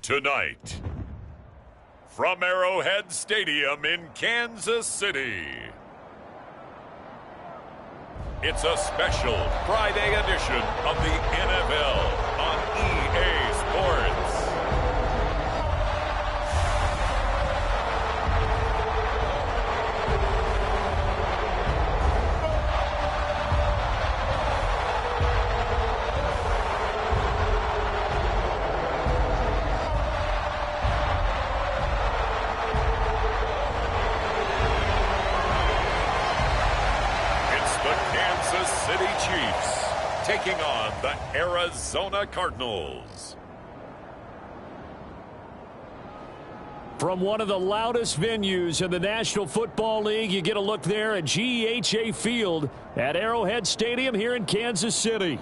Tonight, from Arrowhead Stadium in Kansas City, it's a special Friday edition of the NFL on EA Sports. Taking on the Arizona Cardinals. From one of the loudest venues in the National Football League, you get a look there at GEHA Field at Arrowhead Stadium here in Kansas City.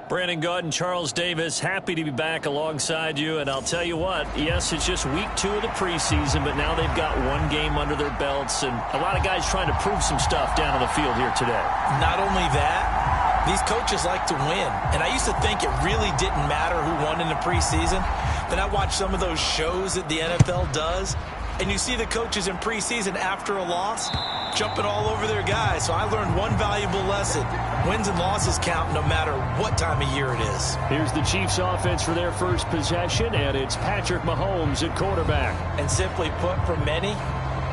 Brandon Gaud and Charles Davis, happy to be back alongside you. And I'll tell you what, yes, it's just week 2 of the preseason, but now they've got one game under their belts. And a lot of guys trying to prove some stuff down on the field here today. Not only that, these coaches like to win. And I used to think it really didn't matter who won in the preseason. Then I watched some of those shows that the NFL does. And you see the coaches in preseason after a loss jumping all over their guys. So I learned one valuable lesson. Wins and losses count no matter what time of year it is. Here's the Chiefs offense for their first possession, and it's Patrick Mahomes at quarterback. And simply put, for many,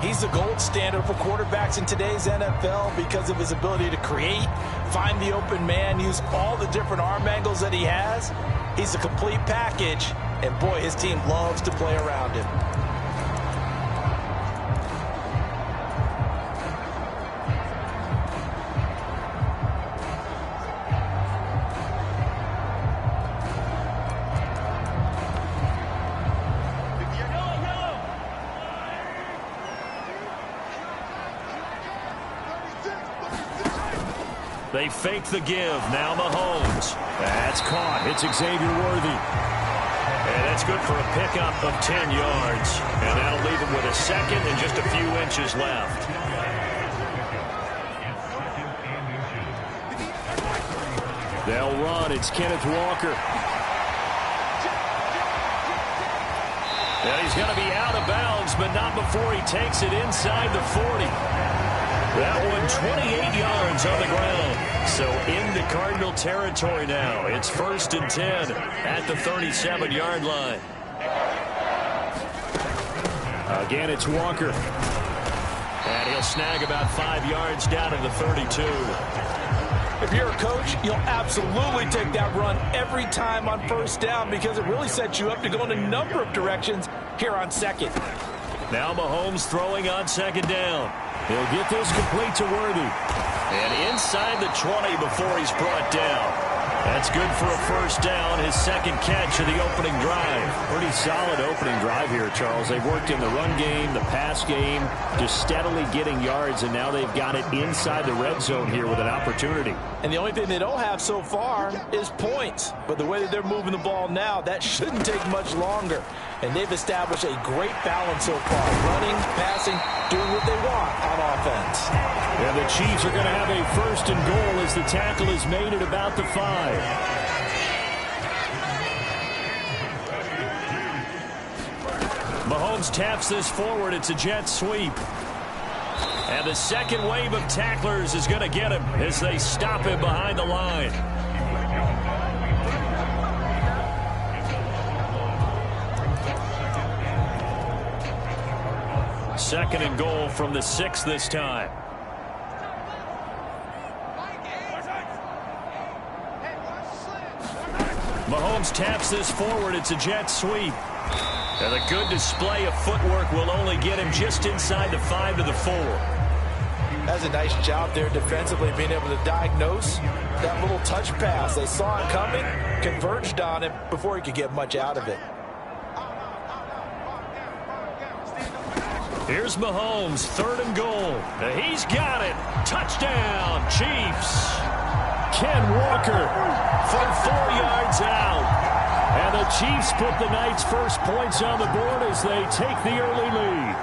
he's the gold standard for quarterbacks in today's NFL because of his ability to create, find the open man, use all the different arm angles that he has. He's a complete package, and boy, his team loves to play around him. They fake the give. Now Mahomes. That's caught. It's Xavier Worthy. And that's good for a pickup of 10 yards. And that'll leave him with a second and just a few inches left. They'll run. It's Kenneth Walker. And he's going to be out of bounds, but not before he takes it inside the 40. That one 28 yards on the ground. So into Cardinal territory now. It's 1st and 10 at the 37-yard line. Again, it's Walker. And he'll snag about 5 yards down to the 32. If you're a coach, you'll absolutely take that run every time on 1st down because it really sets you up to go in a number of directions here on 2nd. Now Mahomes throwing on 2nd down. He'll get this complete to Worthy. And inside the 20 before he's brought down. That's good for a 1st down, his 2nd catch of the opening drive. Pretty solid opening drive here, Charles. They've worked in the run game, the pass game, just steadily getting yards, and now they've got it inside the red zone here with an opportunity. And the only thing they don't have so far is points. But the way that they're moving the ball now, that shouldn't take much longer. And they've established a great balance so far. Running, passing, doing what they want on offense. And the Chiefs are going to have a 1st and goal as the tackle is made at about the 5. Mahomes taps this forward. It's a jet sweep. And the second wave of tacklers is going to get him as they stop him behind the line. Second and goal from the 6 this time. Mahomes taps this forward. It's a jet sweep. And a good display of footwork will only get him just inside the 5 to the 4. That's a nice job there defensively, being able to diagnose that little touch pass. They saw it coming, converged on it before he could get much out of it. Here's Mahomes, 3rd and goal. He's got it. Touchdown, Chiefs. Ken Walker for 4 yards out. And the Chiefs put the night's first points on the board as they take the early lead.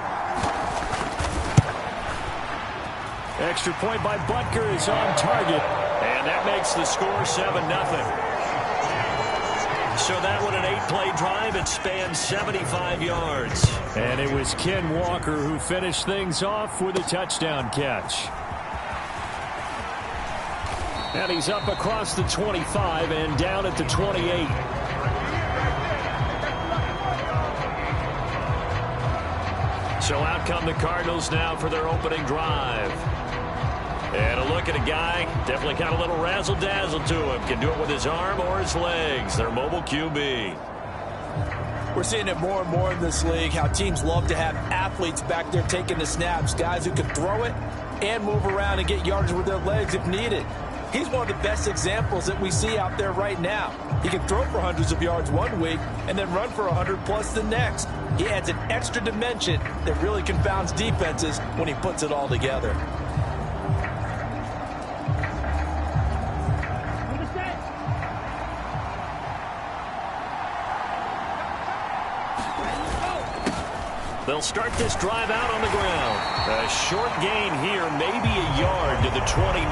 Extra point by Butker is on target. And that makes the score 7-0. So that one an 8-play drive. It spans 75 yards. And it was Ken Walker who finished things off with a touchdown catch. And he's up across the 25 and down at the 28. So out come the Cardinals now for their opening drive. And a look at a guy, definitely got a little razzle-dazzle to him. Can do it with his arm or his legs. Their mobile QB. We're seeing it more and more in this league, how teams love to have athletes back there taking the snaps, guys who can throw it and move around and get yardage with their legs if needed. He's one of the best examples that we see out there right now. He can throw for hundreds of yards one week and then run for 100+ the next. He adds an extra dimension that really confounds defenses when he puts it all together. They'll start this drive out on the ground. A short gain here, maybe a yard to the 29.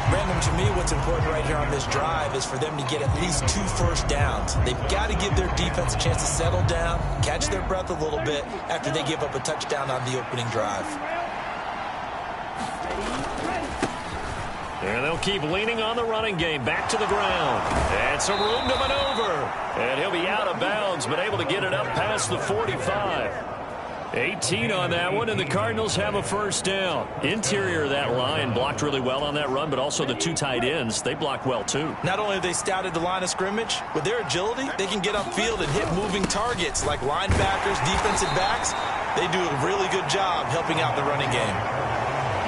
Brandon, to me, what's important right here on this drive is for them to get at least 2 first downs. They've got to give their defense a chance to settle down, catch their breath a little bit after they give up a touchdown on the opening drive. And they'll keep leaning on the running game. Back to the ground. And some room to maneuver. And he'll be out of bounds, but able to get it up past the 45. 18 on that one, and the Cardinals have a first down. Interior of that line blocked really well on that run, but also the 2 tight ends, they blocked well too. Not only have they scouted the line of scrimmage, with their agility, they can get upfield and hit moving targets like linebackers, defensive backs. They do a really good job helping out the running game.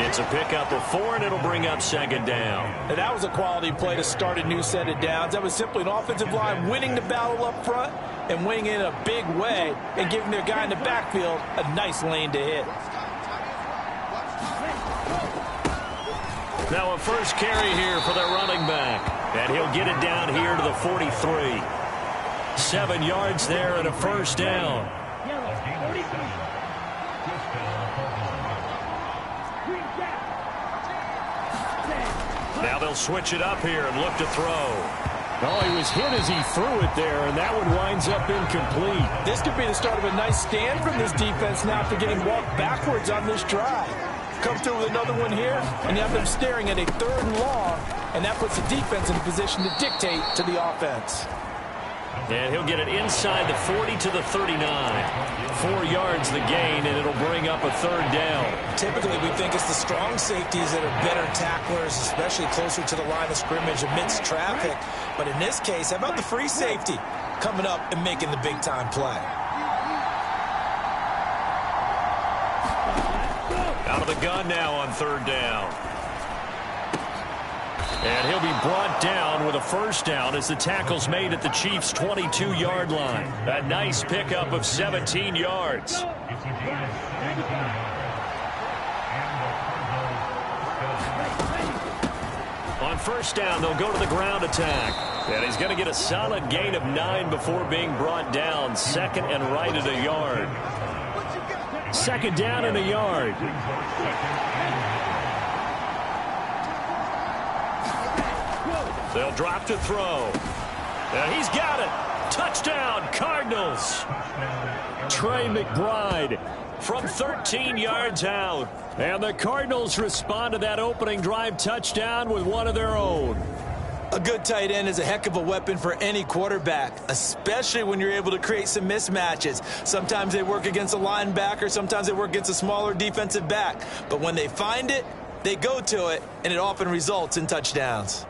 It's a pickup of 4, and it'll bring up 2nd down. And that was a quality play to start a new set of downs. That was simply an offensive line winning the battle up front and winning in a big way and giving their guy in the backfield a nice lane to hit. Now a first carry here for their running back. And he'll get it down here to the 43. 7 yards there and a first down. Now they'll switch it up here and look to throw. Oh, he was hit as he threw it there, and that one winds up incomplete. This could be the start of a nice stand from this defense now after getting walked backwards on this drive. Come through with another one here, and you have them staring at a 3rd and long, and that puts the defense in a position to dictate to the offense. And he'll get it inside the 40 to the 39. 4 yards the gain, and it'll bring up a 3rd down. Typically, we think it's the strong safeties that are better tacklers, especially closer to the line of scrimmage amidst traffic. But in this case, how about the free safety coming up and making the big-time play? Out of the gun now on 3rd down. And he'll be brought down with a first down as the tackle's made at the Chiefs' 22-yard line. A nice pickup of 17 yards. On first down, they'll go to the ground attack. And he's going to get a solid gain of 9 before being brought down. 2nd and right at a yard. 2nd down and a yard. They'll drop to throw. And he's got it. Touchdown, Cardinals. Trey McBride from 13 yards out. And the Cardinals respond to that opening drive touchdown with one of their own. A good tight end is a heck of a weapon for any quarterback, especially when you're able to create some mismatches. Sometimes they work against a linebacker, sometimes they work against a smaller defensive back. But when they find it, they go to it, and it often results in touchdowns.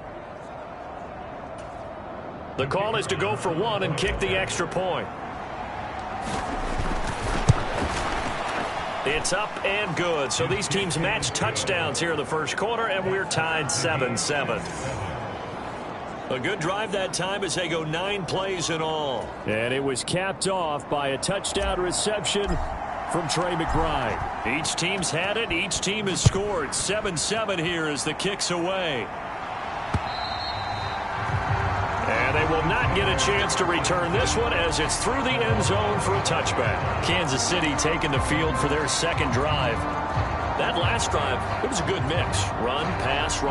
The call is to go for 1 and kick the extra point. It's up and good. So these teams match touchdowns here in the first quarter, and we're tied 7-7. A good drive that time as they go 9 plays in all. And it was capped off by a touchdown reception from Trey McBride. Each team's had it. Each team has scored. 7-7 here as the kick's away. And they will not get a chance to return this one as it's through the end zone for a touchback. Kansas City taking the field for their second drive. That last drive, it was a good mix. Run, pass,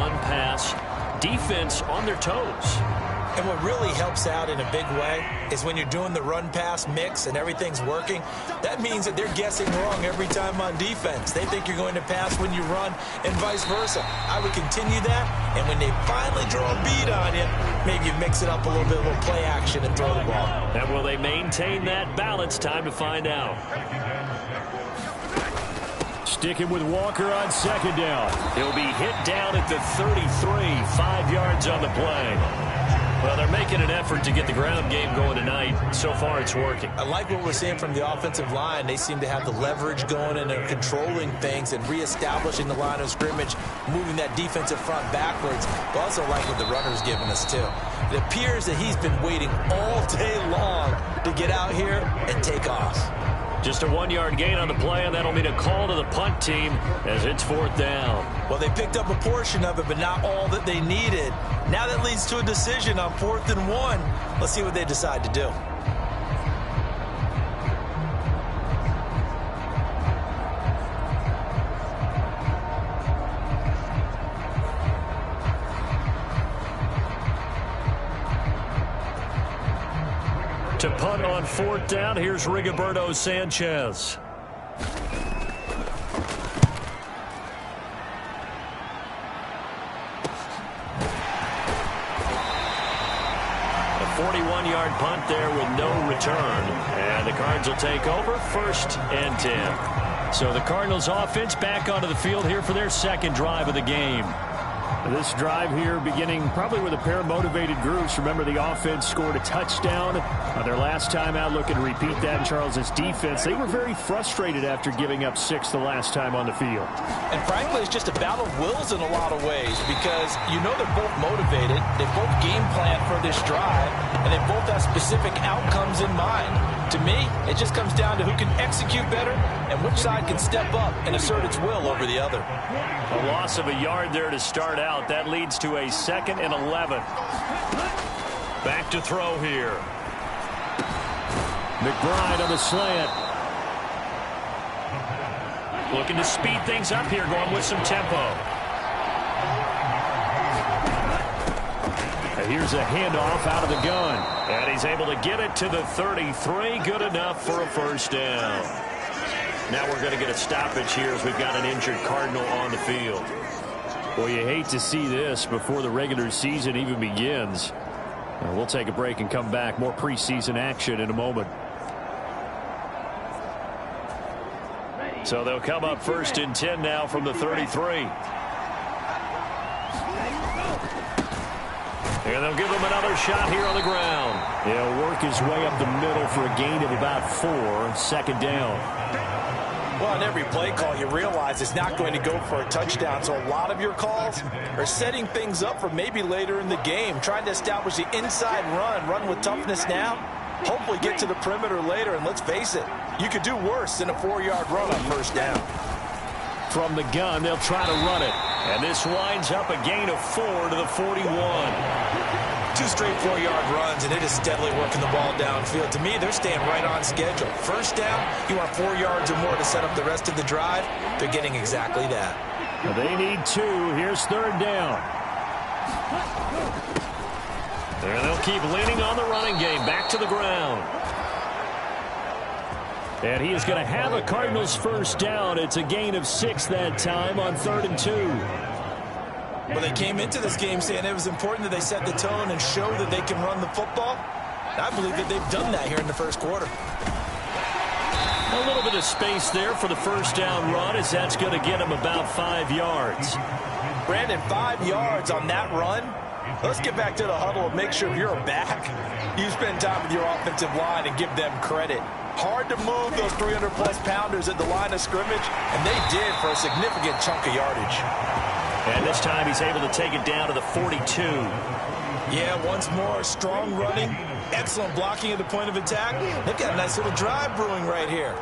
defense on their toes. And what really helps out in a big way is when you're doing the run-pass mix and everything's working, that means that they're guessing wrong every time on defense. They think you're going to pass when you run and vice versa. I would continue that, and when they finally draw a bead on you, maybe you mix it up a little bit, a little play action and throw the ball. And will they maintain that balance? Time to find out. Sticking with Walker on second down. He'll be hit down at the 33, 5 yards on the play. Well, they're making an effort to get the ground game going tonight. So far, it's working. I like what we're seeing from the offensive line. They seem to have the leverage going, and they're controlling things and reestablishing the line of scrimmage, moving that defensive front backwards. But also like what the runner's giving us, too. It appears that he's been waiting all day long to get out here and take off. Just a 1-yard gain on the play, and that'll mean a call to the punt team as it's 4th down. Well, they picked up a portion of it, but not all that they needed. Now that leads to a decision on 4th and 1. Let's see what they decide to do. To punt on 4th down, here's Rigoberto Sanchez. A 41-yard punt there with no return. And the Cards will take over 1st and 10. So the Cardinals offense back onto the field here for their second drive of the game. This drive here beginning probably with a pair of motivated groups. Remember, the offense scored a touchdown their last time out, looking to repeat that in Charles's defense. They were very frustrated after giving up 6 the last time on the field. And frankly, it's just a battle of wills in a lot of ways because you know they're both motivated. They both game plan for this drive, and they both have specific outcomes in mind. To me, it just comes down to who can execute better and which side can step up and assert its will over the other. A loss of a yard there to start out. That leads to a 2nd and 11. Back to throw here. McBride on the slant. Looking to speed things up here, going with some tempo. And here's a handoff out of the gun. And he's able to get it to the 33. Good enough for a 1st down. Now we're going to get a stoppage here as we've got an injured Cardinal on the field. Well, you hate to see this before the regular season even begins. We'll take a break and come back. More preseason action in a moment. So they'll come up 1st and 10 now from the 33. And they'll give him another shot here on the ground. He'll work his way up the middle for a gain of about 4. 2nd down. Well, on every play call, you realize it's not going to go for a touchdown. So a lot of your calls are setting things up for maybe later in the game, trying to establish the inside run with toughness now, hopefully get to the perimeter later. And let's face it, you could do worse than a 4-yard run on 1st down. From the gun, they'll try to run it. And this winds up a gain of 4 to the 41. 2 straight 4-yard runs, and it is steadily working the ball downfield. To me, they're staying right on schedule. 1st down, you want 4 yards or more to set up the rest of the drive. They're getting exactly that. They need 2. Here's 3rd down. And they'll keep leaning on the running game. Back to the ground. And he is going to have a Cardinals 1st down. It's a gain of 6 that time on 3rd and 2. Well, they came into this game saying it was important that they set the tone and show that they can run the football. I believe that they've done that here in the 1st quarter. A little bit of space there for the 1st down run as that's going to get him about 5 yards. Brandon, 5 yards on that run. Let's get back to the huddle and make sure if you're back, you spend time with your offensive line and give them credit. Hard to move those 300-plus pounders at the line of scrimmage, and they did for a significant chunk of yardage. And this time he's able to take it down to the 42. Yeah, once more, strong running, excellent blocking at the point of attack. They've got a nice little drive brewing right here.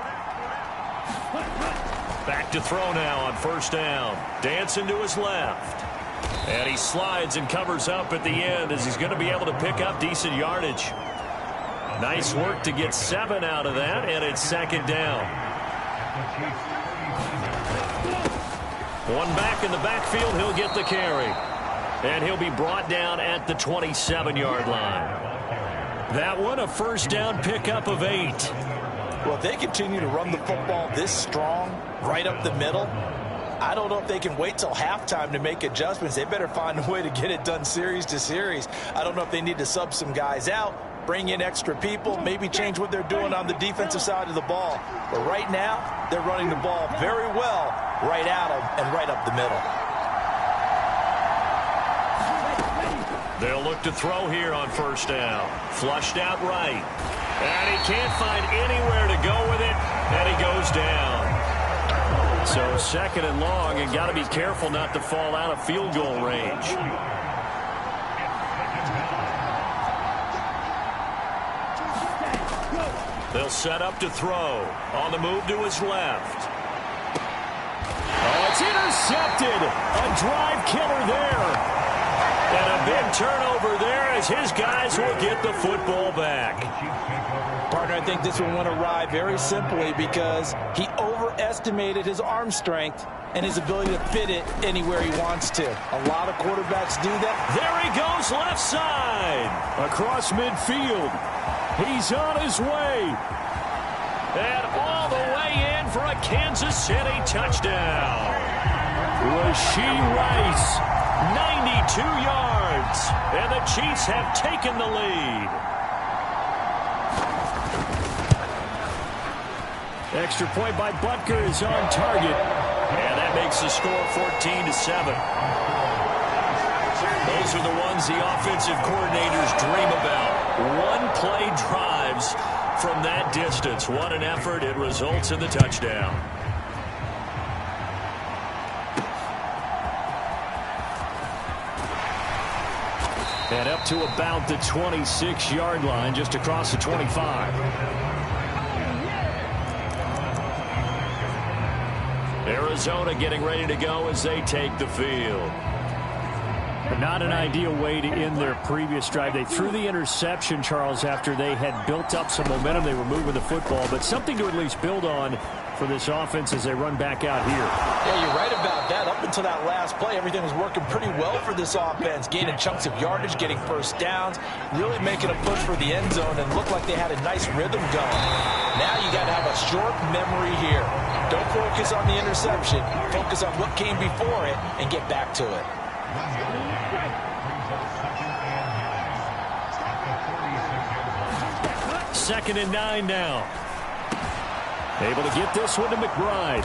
Back to throw now on first down. Dancing to his left. And he slides and covers up at the end as he's going to be able to pick up decent yardage. Nice work to get 7 out of that, and it's second down. One back in the backfield, he'll get the carry. And he'll be brought down at the 27-yard line. That one, a first down pickup of 8. Well, if they continue to run the football this strong, right up the middle, I don't know if they can wait till halftime to make adjustments. They better find a way to get it done series to series. I don't know if they need to sub some guys out, bring in extra people, maybe change what they're doing on the defensive side of the ball. But right now, they're running the ball very well right at them and right up the middle. They'll look to throw here on first down. Flushed out right. And he can't find anywhere to go with it, and he goes down. So second and long, and got to be careful not to fall out of field goal range. They'll set up to throw. On the move to his left. Oh, it's intercepted. A drive killer there. And a big turnover there as his guys will get the football back. Partner, I think this one went awry very simply because he overestimated his arm strength and his ability to fit it anywhere he wants to. A lot of quarterbacks do that. There he goes, left side. Across midfield. He's on his way. And all the way in for a Kansas City touchdown. Rashee Rice, 92 yards. And the Chiefs have taken the lead. Extra point by Butker is on target. And that makes the score 14-7. Those are the ones the offensive coordinators dream about. One-play drives from that distance. What an effort. It results in the touchdown. And up to about the 26-yard line, just across the 25. Arizona getting ready to go as they take the field. But not an ideal way to end their previous drive. They threw the interception, Charles, after they had built up some momentum. They were moving the football, but something to at least build on for this offense as they run back out here. Yeah, you're right about that. Up until that last play, everything was working pretty well for this offense, gaining chunks of yardage, getting first downs, really making a push for the end zone, and looked like they had a nice rhythm going. Now you got to have a short memory here. Don't focus on the interception. Focus on what came before it and get back to it. Second and 9 now. Able to get this one to McBride.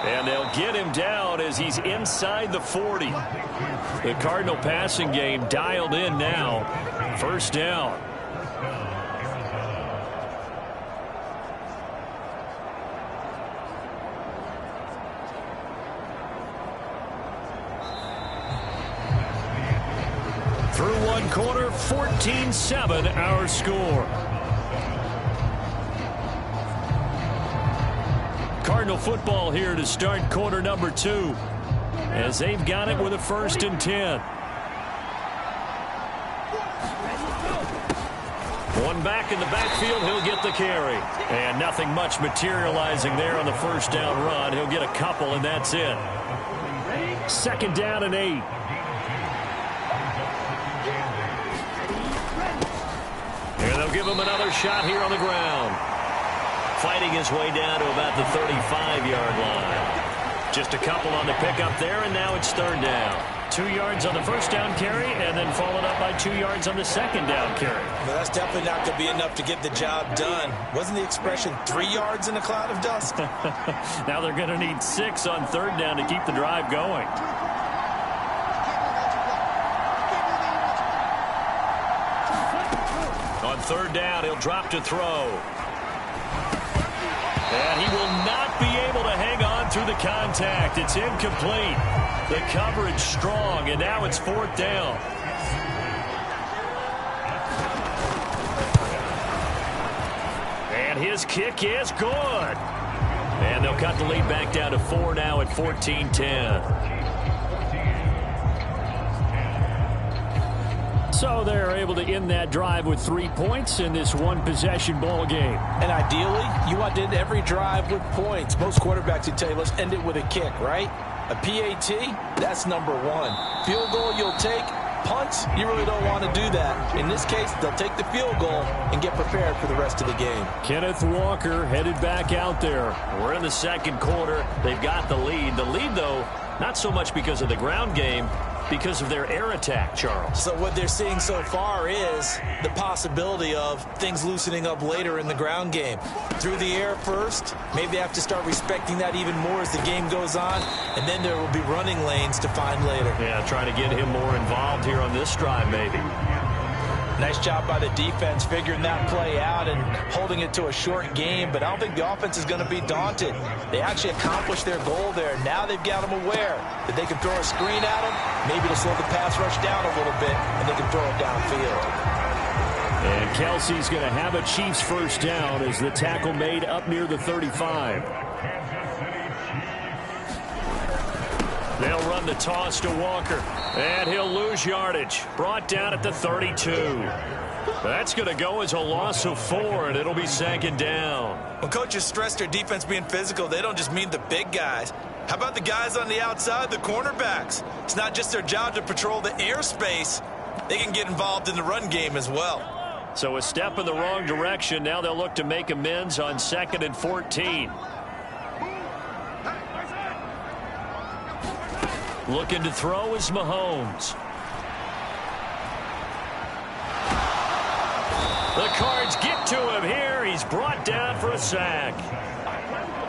And they'll get him down as he's inside the 40. The Cardinal passing game dialed in now. First down. Through one quarter, 14-7 our score. Cardinal football here to start quarter number 2 as they've got it with a 1st and 10. One back in the backfield, he'll get the carry. And nothing much materializing there on the first down run. He'll get a couple, and that's it. Second down and 8. And they'll give him another shot here on the ground. Fighting his way down to about the 35-yard line. Just a couple on the pickup there, and now it's third down. 2 yards on the first down carry, and then followed up by 2 yards on the second down carry. Well, that's definitely not going to be enough to get the job done. Wasn't the expression 3 yards in a cloud of dust? Now they're going to need 6 on third down to keep the drive going. On third down, he'll drop to throw. And he will not be able to hang on through the contact. It's incomplete. The coverage strong, and now it's fourth down. And his kick is good. And they'll cut the lead back down to 4 now at 14-10. So they're able to end that drive with 3 points in this one-possession ball game. And ideally, you want to end every drive with points. Most quarterbacks would tell you, let's end it with a kick, right? A PAT, that's number one. Field goal, you'll take. Punts, you really don't want to do that. In this case, they'll take the field goal and get prepared for the rest of the game. Kenneth Walker headed back out there. We're in the second quarter. They've got the lead. The lead, though, not so much because of the ground game, because of their air attack, Charles. So what they're seeing so far is the possibility of things loosening up later in the ground game. Through the air first, maybe they have to start respecting that even more as the game goes on, and then there will be running lanes to find later. Yeah, trying to get him more involved here on this drive, maybe. Nice job by the defense figuring that play out and holding it to a short game, but I don't think the offense is going to be daunted. They actually accomplished their goal there. Now they've got them aware that they can throw a screen at them, maybe to slow the pass rush down a little bit, and they can throw it downfield. And Kelsey's going to have a Chiefs first down as the tackle made up near the 35. They'll run the toss to Walker, and he'll lose yardage. Brought down at the 32. That's going to go as a loss of 4, and it'll be second down. When coaches stress their defense being physical, they don't just mean the big guys. How about the guys on the outside, the cornerbacks? It's not just their job to patrol the airspace. They can get involved in the run game as well. So a step in the wrong direction. Now they'll look to make amends on 2nd and 14. Looking to throw is Mahomes. The Cards get to him here. He's brought down for a sack.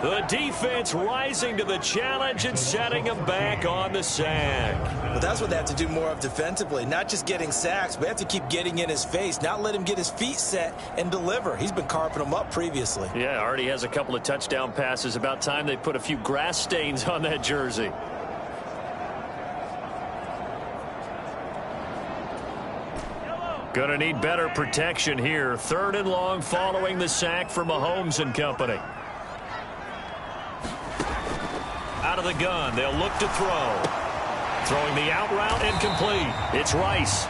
The defense rising to the challenge and setting him back on the sack. Well, that's what they have to do more of defensively. Not just getting sacks, but they have to keep getting in his face, not let him get his feet set and deliver. He's been carving them up previously. Yeah, already has a couple of touchdown passes. About time they put a few grass stains on that jersey. Gonna need better protection here. 3rd and long following the sack for Mahomes and company. Out of the gun, they'll look to throw. Throwing the out route incomplete. It's Rice.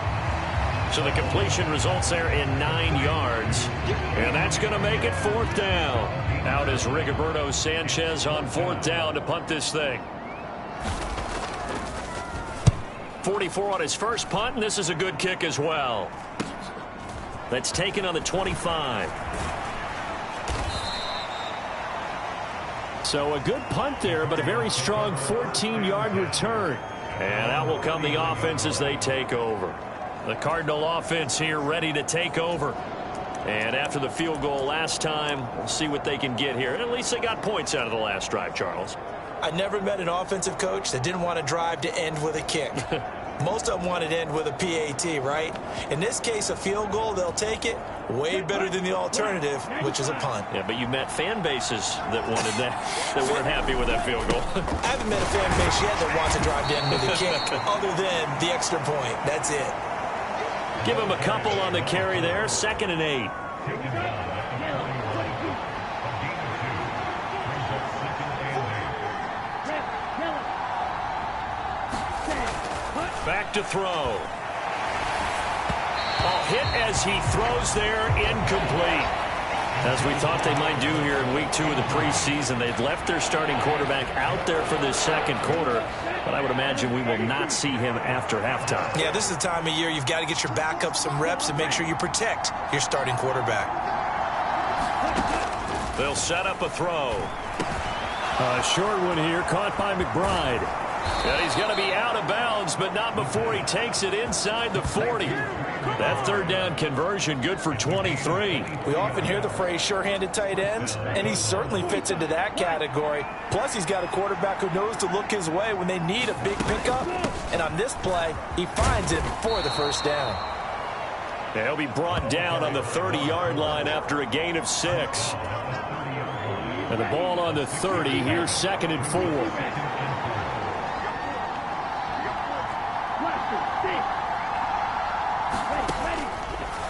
So the completion results there in 9 yards. And that's going to make it 4th down. Out is Rigoberto Sanchez on 4th down to punt this thing. 44 on his first punt, and this is a good kick as well. That's taken on the 25. So a good punt there, but a very strong 14-yard return. And out will come the offense as they take over. The Cardinal offense here ready to take over. And after the field goal last time, we'll see what they can get here. And at least they got points out of the last drive, Charles. I never met an offensive coach that didn't want to drive to end with a kick. Most of them wanted to end with a PAT, right? In this case, a field goal, they'll take it. Way better than the alternative, which is a punt. Yeah, but you met fan bases that wanted that, that weren't happy with that field goal. I haven't met a fan base yet that wants to drive to end with a kick, other than the extra point. That's it. Give him a couple on the carry there. 2nd and 8. Back to throw. Ball hit as he throws there, incomplete. As we thought they might do here in week 2 of the preseason, they've left their starting quarterback out there for this second quarter, but I would imagine we will not see him after halftime. Yeah, this is the time of year you've got to get your backup some reps and make sure you protect your starting quarterback. They'll set up a throw. A short one here, caught by McBride. And he's going to be out of bounds, but not before he takes it inside the 40. That 3rd down conversion good for 23. We often hear the phrase sure-handed tight ends, and he certainly fits into that category. Plus, he's got a quarterback who knows to look his way when they need a big pickup. And on this play, he finds it for the first down. And he'll be brought down on the 30-yard line after a gain of 6. And the ball on the 30, here's 2nd and 4.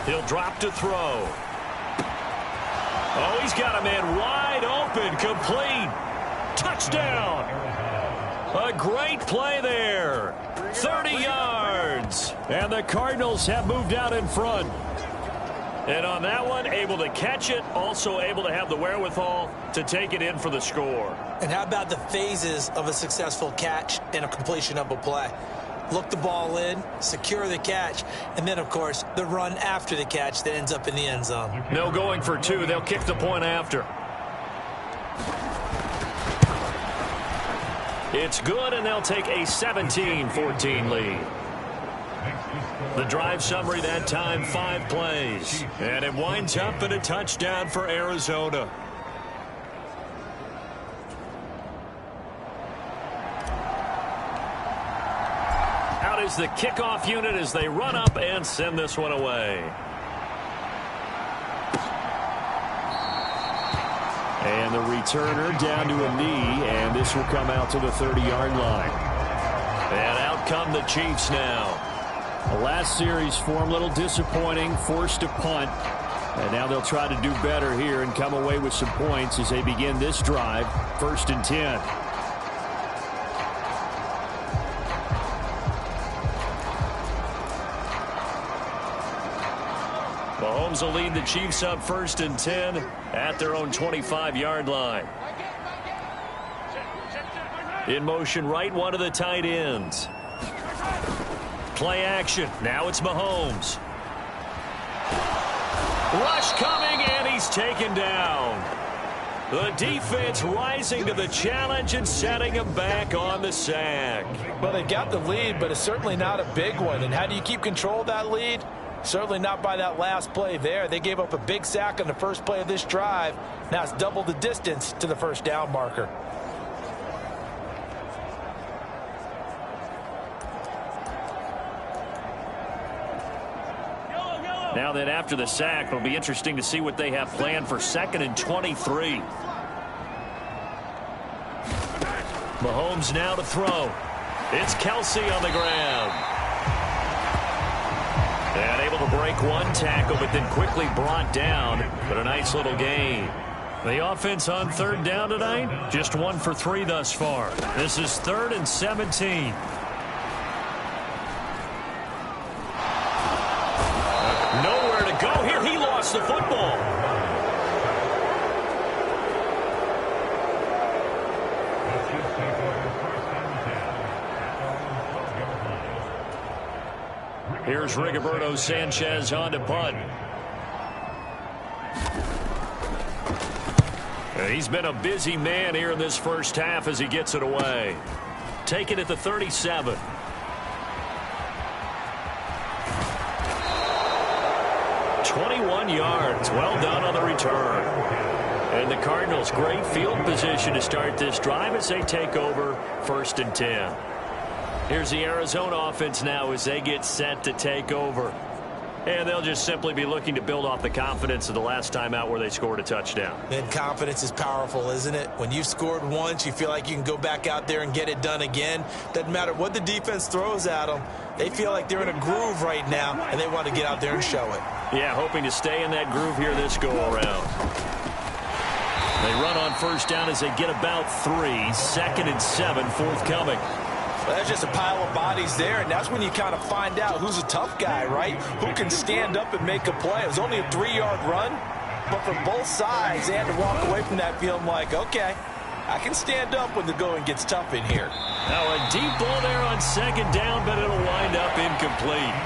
He'll drop to throw. Oh, he's got a man wide open, complete. Touchdown. A great play there. 30 yards. And the Cardinals have moved out in front. And on that one, able to catch it, also able to have the wherewithal to take it in for the score. And how about the phases of a successful catch and a completion of a play? Look the ball in, secure the catch, and then, of course, the run after the catch that ends up in the end zone. No going for two. They'll kick the point after. It's good, and they'll take a 17-14 lead. The drive summary that time, 5 plays. And it winds up in a touchdown for Arizona. Out is the kickoff unit as they run up and send this one away. And the returner down to a knee, and this will come out to the 30-yard line. And out come the Chiefs now. The last series for them, a little disappointing, forced to punt. And now they'll try to do better here and come away with some points as they begin this drive, 1st and 10. Mahomes will lead the Chiefs up 1st and 10 at their own 25-yard line. In motion right, one of the tight ends. Play action. Now it's Mahomes. Rush coming, and he's taken down. The defense rising to the challenge and setting him back on the sack. Well, they got the lead, but it's certainly not a big one. And how do you keep control of that lead? Certainly not by that last play there. They gave up a big sack on the first play of this drive. Now it's double the distance to the first down marker. Now that after the sack, it'll be interesting to see what they have planned for 2nd and 23. Mahomes now to throw. It's Kelsey on the ground. And able to break one tackle, but then quickly brought down. But a nice little gain. The offense on 3rd down tonight, just 1 for 3 thus far. This is 3rd and 17. Nowhere to go here. He lost the football. Here's Rigoberto Sanchez on to punt. He's been a busy man here in this first half as he gets it away. Taken at the 37. Yards. Well done on the return. And the Cardinals, great field position to start this drive as they take over 1st and 10. Here's the Arizona offense now as they get set to take over. And they'll just simply be looking to build off the confidence of the last time out where they scored a touchdown. And confidence is powerful, isn't it? When you've scored once, you feel like you can go back out there and get it done again. Doesn't matter what the defense throws at them. They feel like they're in a groove right now, and they want to get out there and show it. Yeah, hoping to stay in that groove here this go-around. They run on 1st down as they get about 3. 2nd and 7 forthcoming. Well, that's just a pile of bodies there, and that's when you kind of find out who's a tough guy, right? Who can stand up and make a play. It was only a 3-yard run, but for both sides, they had to walk away from that feeling like, okay, I can stand up when the going gets tough in here. Now a deep ball there on 2nd down, but it'll wind up incomplete.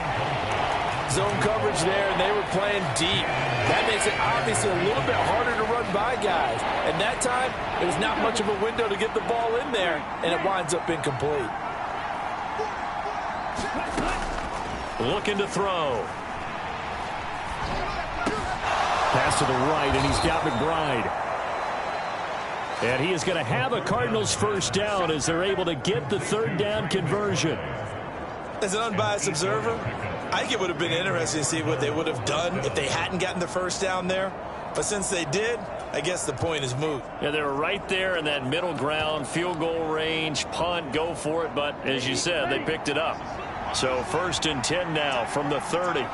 Zone coverage there, and they were playing deep. That makes it obviously a little bit harder to run by guys. And that time, it was not much of a window to get the ball in there, and it winds up incomplete. Looking to throw. Pass to the right, and he's got McBride. And he is going to have a Cardinals 1st down as they're able to get the 3rd down conversion. As an unbiased observer, I think it would have been interesting to see what they would have done if they hadn't gotten the 1st down there. But since they did, I guess the point is moot. Yeah, they were right there in that middle ground, field goal range, punt, go for it. But as you said, they picked it up. So 1st and 10 now from the 30. And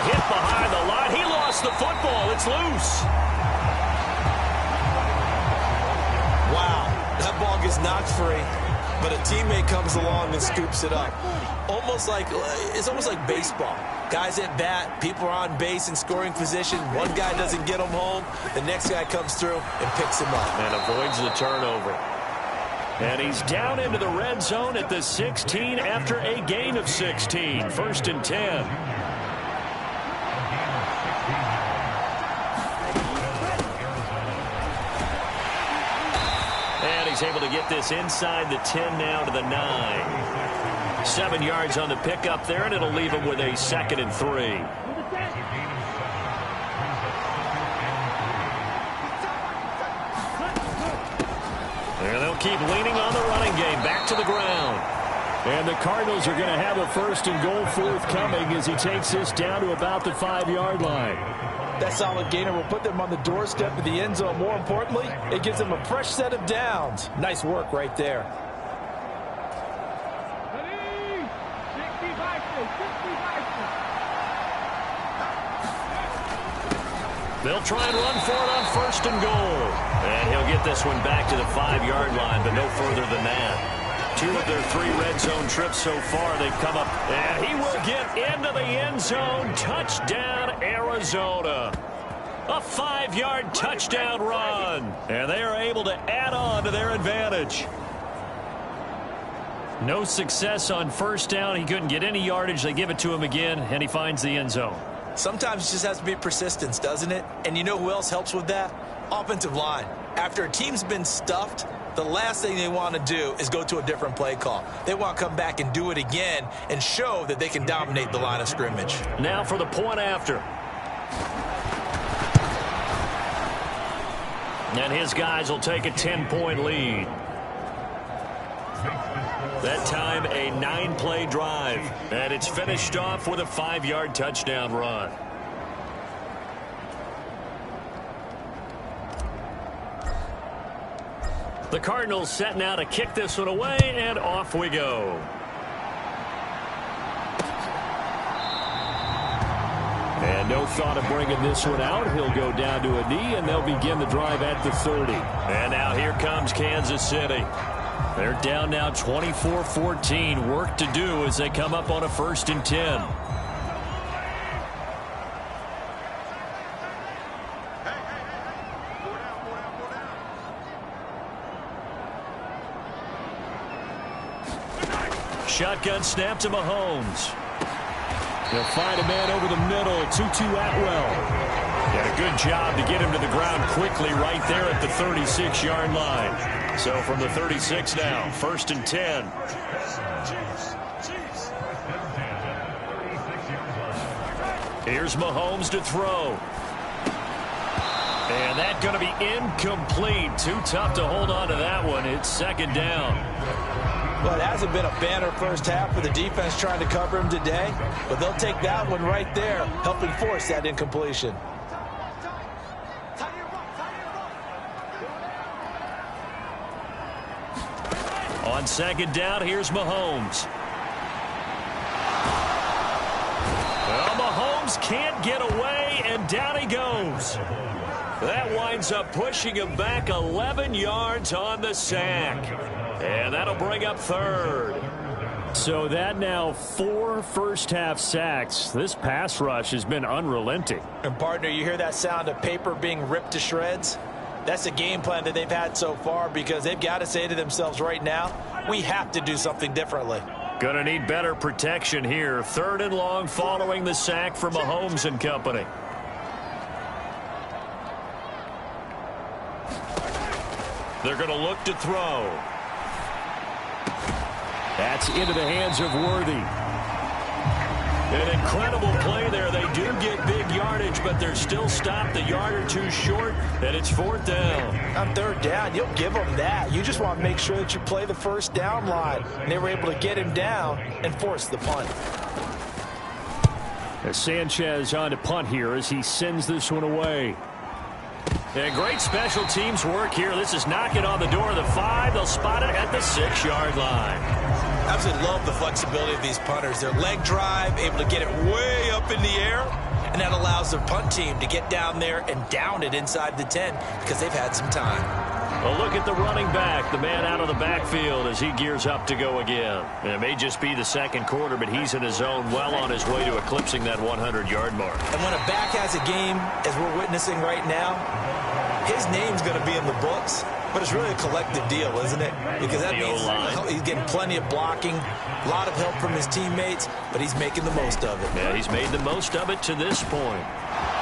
hit behind the line. gets the football. It's loose. Wow, that ball gets knocked free, but a teammate comes along and scoops it up. It's almost like baseball. Guys at bat, people are on base in scoring position. One guy doesn't get him home. The next guy comes through and picks him up. And avoids the turnover. And he's down into the red zone at the 16 after a gain of 16. 1st and 10. And he's able to get this inside the 10 now to the 9. 7 yards on the pickup there, and it'll leave him with a 2nd and 3. And they'll keep leaning on the running game. Back to the ground. And the Cardinals are going to have a 1st and goal forthcoming as he takes this down to about the 5-yard line. That solid gainer will put them on the doorstep of the end zone. More importantly, it gives them a fresh set of downs. Nice work right there. They'll try and run for it on 1st and goal. And he'll get this one back to the 5-yard line, but no further than that. 2 of their 3 red zone trips so far, they've come up. And he will get into the end zone. Touchdown, Arizona. A 5-yard touchdown run. And they are able to add on to their advantage. No success on 1st down. He couldn't get any yardage. They give it to him again, and he finds the end zone. Sometimes it just has to be persistence, doesn't it? And you know who else helps with that? Offensive line. After a team's been stuffed, the last thing they want to do is go to a different play call. They want to come back and do it again and show that they can dominate the line of scrimmage. Now for the point after. And his guys will take a 10-point lead. That time, a 9-play drive. And it's finished off with a 5-yard touchdown run. The Cardinals set now to kick this one away, and off we go. And no thought of bringing this one out. He'll go down to a knee, and they'll begin the drive at the 30. And now here comes Kansas City. They're down now 24-14. Work to do as they come up on a 1st and 10. Shotgun snap to Mahomes. He'll find a man over the middle. 2-2 Atwell. And a good job to get him to the ground quickly right there at the 36-yard line. So from the 36 now, 1st and 10. Here's Mahomes to throw. And that's going to be incomplete. Too tough to hold on to that one. It's 2nd down. Well, it hasn't been a banner first half for the defense trying to cover him today, but they'll take that one right there, helping force that incompletion. On 2nd down, here's Mahomes. Well, Mahomes can't get away, and down he goes. That winds up pushing him back 11 yards on the sack. And that'll bring up 3rd. So that now 4 first-half sacks. This pass rush has been unrelenting. And, partner, you hear that sound of paper being ripped to shreds? That's the game plan that they've had so far because they've got to say to themselves right now, we have to do something differently. Gonna need better protection here. 3rd and long following the sack for Mahomes and company. They're going to look to throw. That's into the hands of Worthy. An incredible play there. They do get big yardage, but they're still stopped a yard or two short, and it's 4th down. On 3rd down, you'll give them that. You just want to make sure that you play the 1st down line. And they were able to get him down and force the punt. As Sanchez on to punt here as he sends this one away. And great special teams work here. This is knocking on the door of the 5. They'll spot it at the 6-yard line. Absolutely love the flexibility of these punters. Their leg drive, able to get it way up in the air, and And that allows their punt team to get down there and down it inside the 10 because they've had some time. A look at the running back, the man out of the backfield as he gears up to go again. And it may just be the second quarter, but he's in his zone, well on his way to eclipsing that 100-yard mark. And when a back has a game, as we're witnessing right now, his name's going to be in the books. But it's really a collective deal, isn't it? Because that means he's getting plenty of blocking, a lot of help from his teammates, but he's making the most of it. Yeah, he's made the most of it to this point.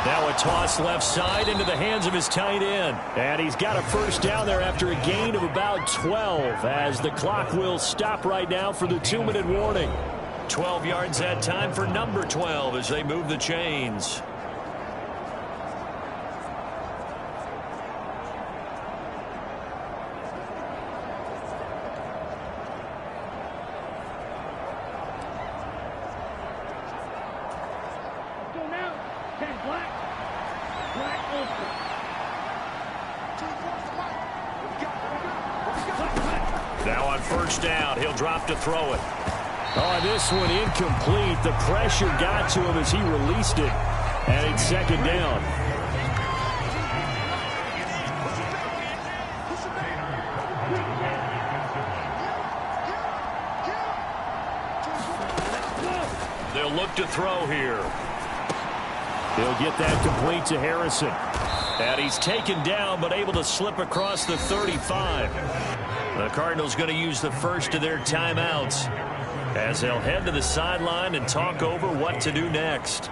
Now a toss left side into the hands of his tight end. And he's got a first down there after a gain of about 12 as the clock will stop right now for the 2-minute warning. 12 yards that time for number 12 as they move the chains. Now on first down, he'll drop to throw it. Oh, this one incomplete. The pressure got to him as he released it. And it's second down. They'll look to throw here. He'll get that complete to Harrison. And he's taken down but able to slip across the 35. The Cardinals going to use the first of their timeouts as they'll head to the sideline and talk over what to do next.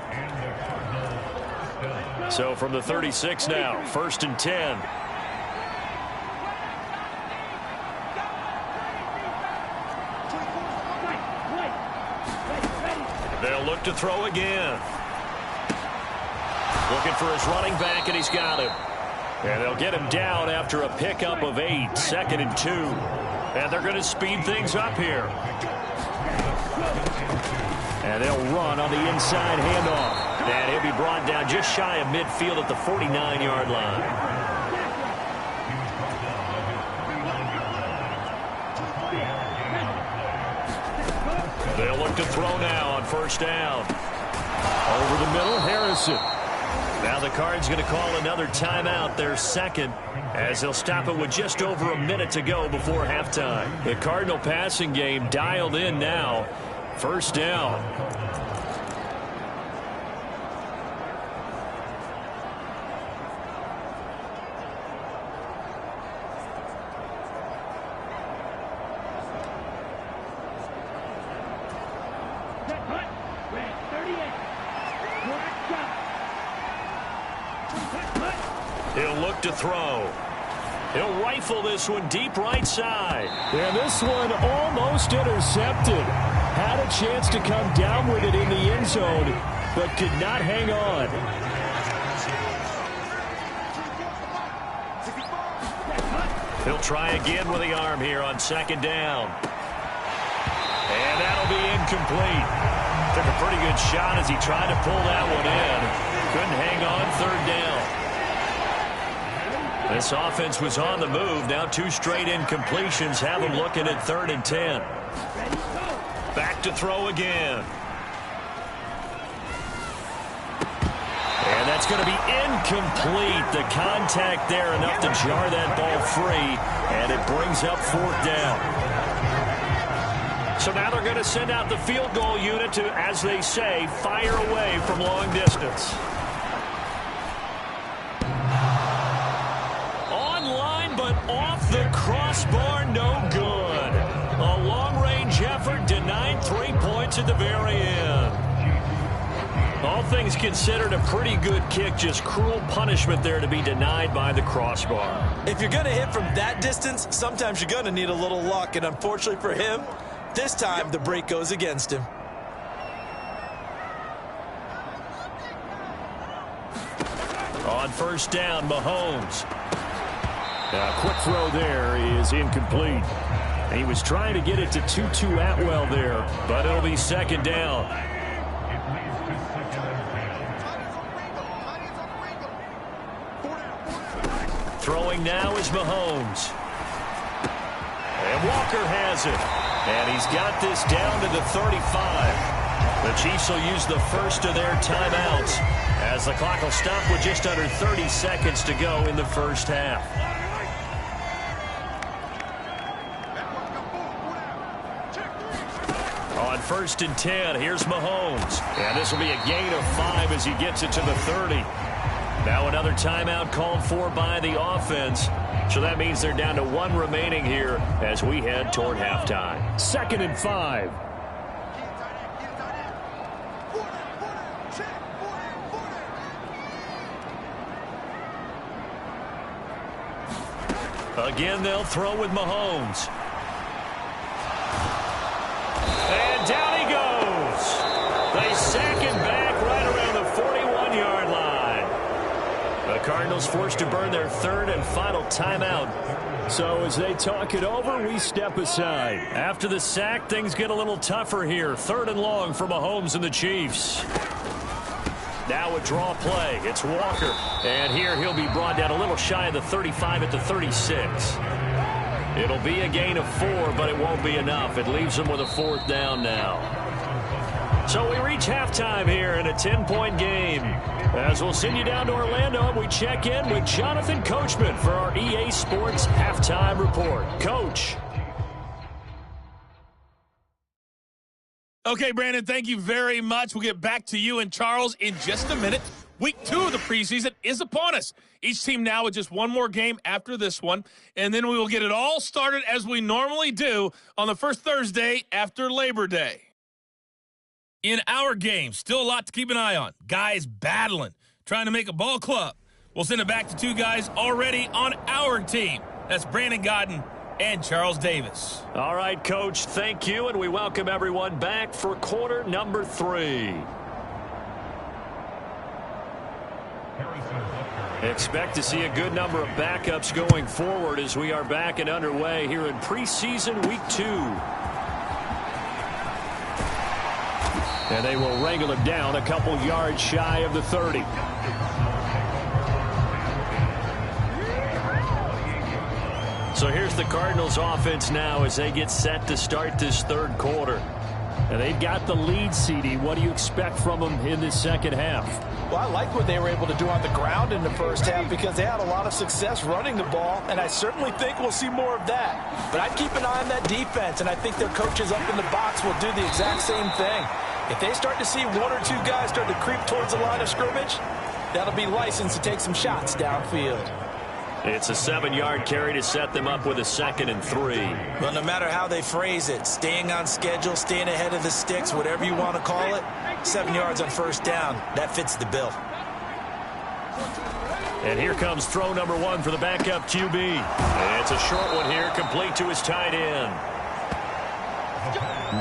So from the 36 now, 1st and 10. They'll look to throw again. Looking for his running back, and he's got him. And they'll get him down after a pickup of 8, 2nd and 2. And they're going to speed things up here. And they'll run on the inside handoff. And he'll be brought down just shy of midfield at the 49-yard line. They'll look to throw now on first down. Over the middle, Harrison. Now the Cards going to call another timeout, their second, as they'll stop it with just over a minute to go before halftime. The Cardinal passing game dialed in now. First down. He'll look to throw. He'll rifle this one deep right side. And this one almost intercepted. Had a chance to come down with it in the end zone, but could not hang on. He'll try again with the arm here on second down. And that'll be incomplete. Took a pretty good shot as he tried to pull that one in. Couldn't hang on, third down. This offense was on the move. Now 2 straight incompletions have them looking at 3rd and 10. Back to throw again. And that's going to be incomplete. The contact there enough to jar that ball free. And it brings up 4th down. So now they're going to send out the field goal unit to, as they say, fire away from long distance. Off the crossbar, no good. A long-range effort denied 3 points at the very end. All things considered, a pretty good kick, just cruel punishment there to be denied by the crossbar. If you're going to hit from that distance, sometimes you're going to need a little luck, and unfortunately for him, this time the break goes against him. On first down, Mahomes. A quick throw there is incomplete. He was trying to get it to Tutu Atwell there, but it'll be second down. Throwing now is Mahomes. And Walker has it. And he's got this down to the 35. The Chiefs will use the first of their timeouts as the clock will stop with just under 30 seconds to go in the first half. On 1st and 10, here's Mahomes. And this will be a gain of 5 as he gets it to the 30. Now another timeout called for by the offense. So that means they're down to 1 remaining here as we head toward halftime. 2nd and 5. Again, they'll throw with Mahomes. And down he goes. They sack him back right around the 41-yard line. The Cardinals forced to burn their 3rd and final timeout. So as they talk it over, we step aside. After the sack, things get a little tougher here. 3rd and long for Mahomes and the Chiefs. Now a draw play. It's Walker. And here he'll be brought down a little shy of the 35 at the 36. It'll be a gain of 4, but it won't be enough. It leaves them with a 4th down now. So we reach halftime here in a 10-point game. As we'll send you down to Orlando, we check in with Jonathan Coachman for our EA Sports Halftime Report. Coach. Okay, Brandon, thank you very much. We'll get back to you and Charles in just a minute. Week 2 of the preseason is upon us. Each team now with just one more game after this one, and then we will get it all started as we normally do on the first Thursday after Labor Day. In our game, still a lot to keep an eye on. Guys battling, trying to make a ball club. We'll send it back to 2 guys already on our team. That's Brandon Godden and Charles Davis. All right, Coach, thank you, and we welcome everyone back for quarter number 3. Expect to see a good number of backups going forward as we are back and underway here in preseason week 2. And they will wrangle him down a couple yards shy of the 30. So here's the Cardinals offense now as they get set to start this 3rd quarter. And they've got the lead, CD. What do you expect from them in this second half? Well, I like what they were able to do on the ground in the first half because they had a lot of success running the ball, and I certainly think we'll see more of that. But I'd keep an eye on that defense, and I think their coaches up in the box will do the exact same thing. If they start to see 1 or 2 guys start to creep towards the line of scrimmage, that'll be licensed to take some shots downfield. It's a 7-yard carry to set them up with a 2nd and 3. Well, no matter how they phrase it, staying on schedule, staying ahead of the sticks, whatever you want to call it, 7 yards on 1st down, that fits the bill. And here comes throw number 1 for the backup QB. And it's a short one here, complete to his tight end.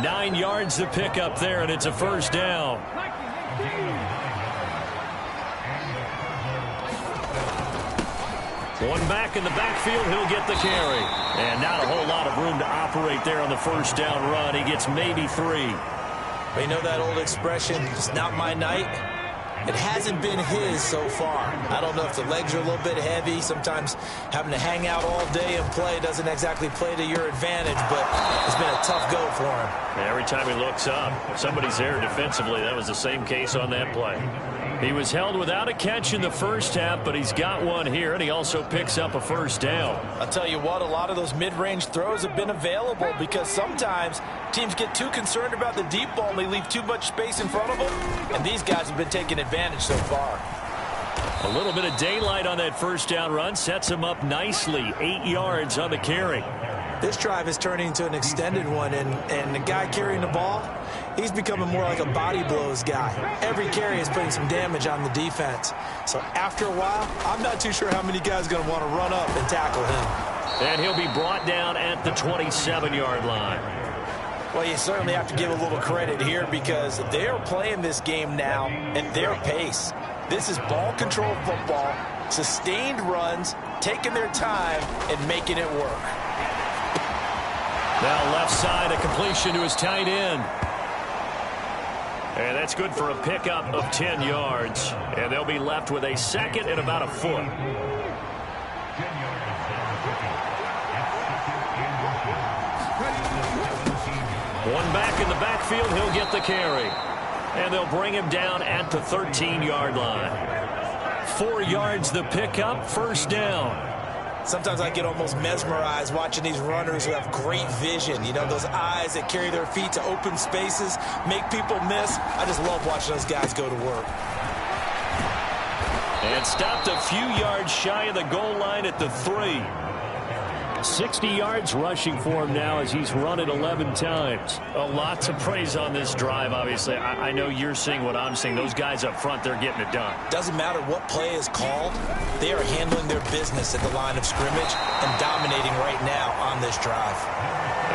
9 yards to pick up there, and it's a 1st down. One back in the backfield, he'll get the carry. And not a whole lot of room to operate there on the 1st down run. He gets maybe 3. But you know that old expression, it's not my night? It hasn't been his so far. I don't know if the legs are a little bit heavy. Sometimes having to hang out all day and play doesn't exactly play to your advantage, but it's been a tough go for him. Every time he looks up, somebody's there defensively. That was the same case on that play. He was held without a catch in the first half, but he's got one here, and he also picks up a 1st down. I'll tell you what, a lot of those mid-range throws have been available because sometimes teams get too concerned about the deep ball and they leave too much space in front of them, and these guys have been taking advantage so far. A little bit of daylight on that 1st down run sets him up nicely. 8 yards on the carry. This drive is turning into an extended one, and the guy carrying the ball, he's becoming more like a body blows guy. Every carry is putting some damage on the defense. So after a while, I'm not too sure how many guys are going to want to run up and tackle him. And he'll be brought down at the 27-yard line. Well, you certainly have to give a little credit here because they're playing this game now at their pace. This is ball control football, sustained runs, taking their time, and making it work. Now left side, a completion to his tight end. And that's good for a pickup of 10 yards. And they'll be left with a 2nd and about a foot. One back in the backfield, he'll get the carry. And they'll bring him down at the 13-yard line. 4 yards the pickup, first down. Sometimes I get almost mesmerized watching these runners who have great vision. You know, those eyes that carry their feet to open spaces, make people miss. I just love watching those guys go to work. And stopped a few yards shy of the goal line at the 3. 60 yards rushing for him now as he's run it 11 times. A lot to praise on this drive, obviously. I know you're seeing what I'm seeing. Those guys up front, they're getting it done. Doesn't matter what play is called. They are handling their business at the line of scrimmage and dominating right now on this drive.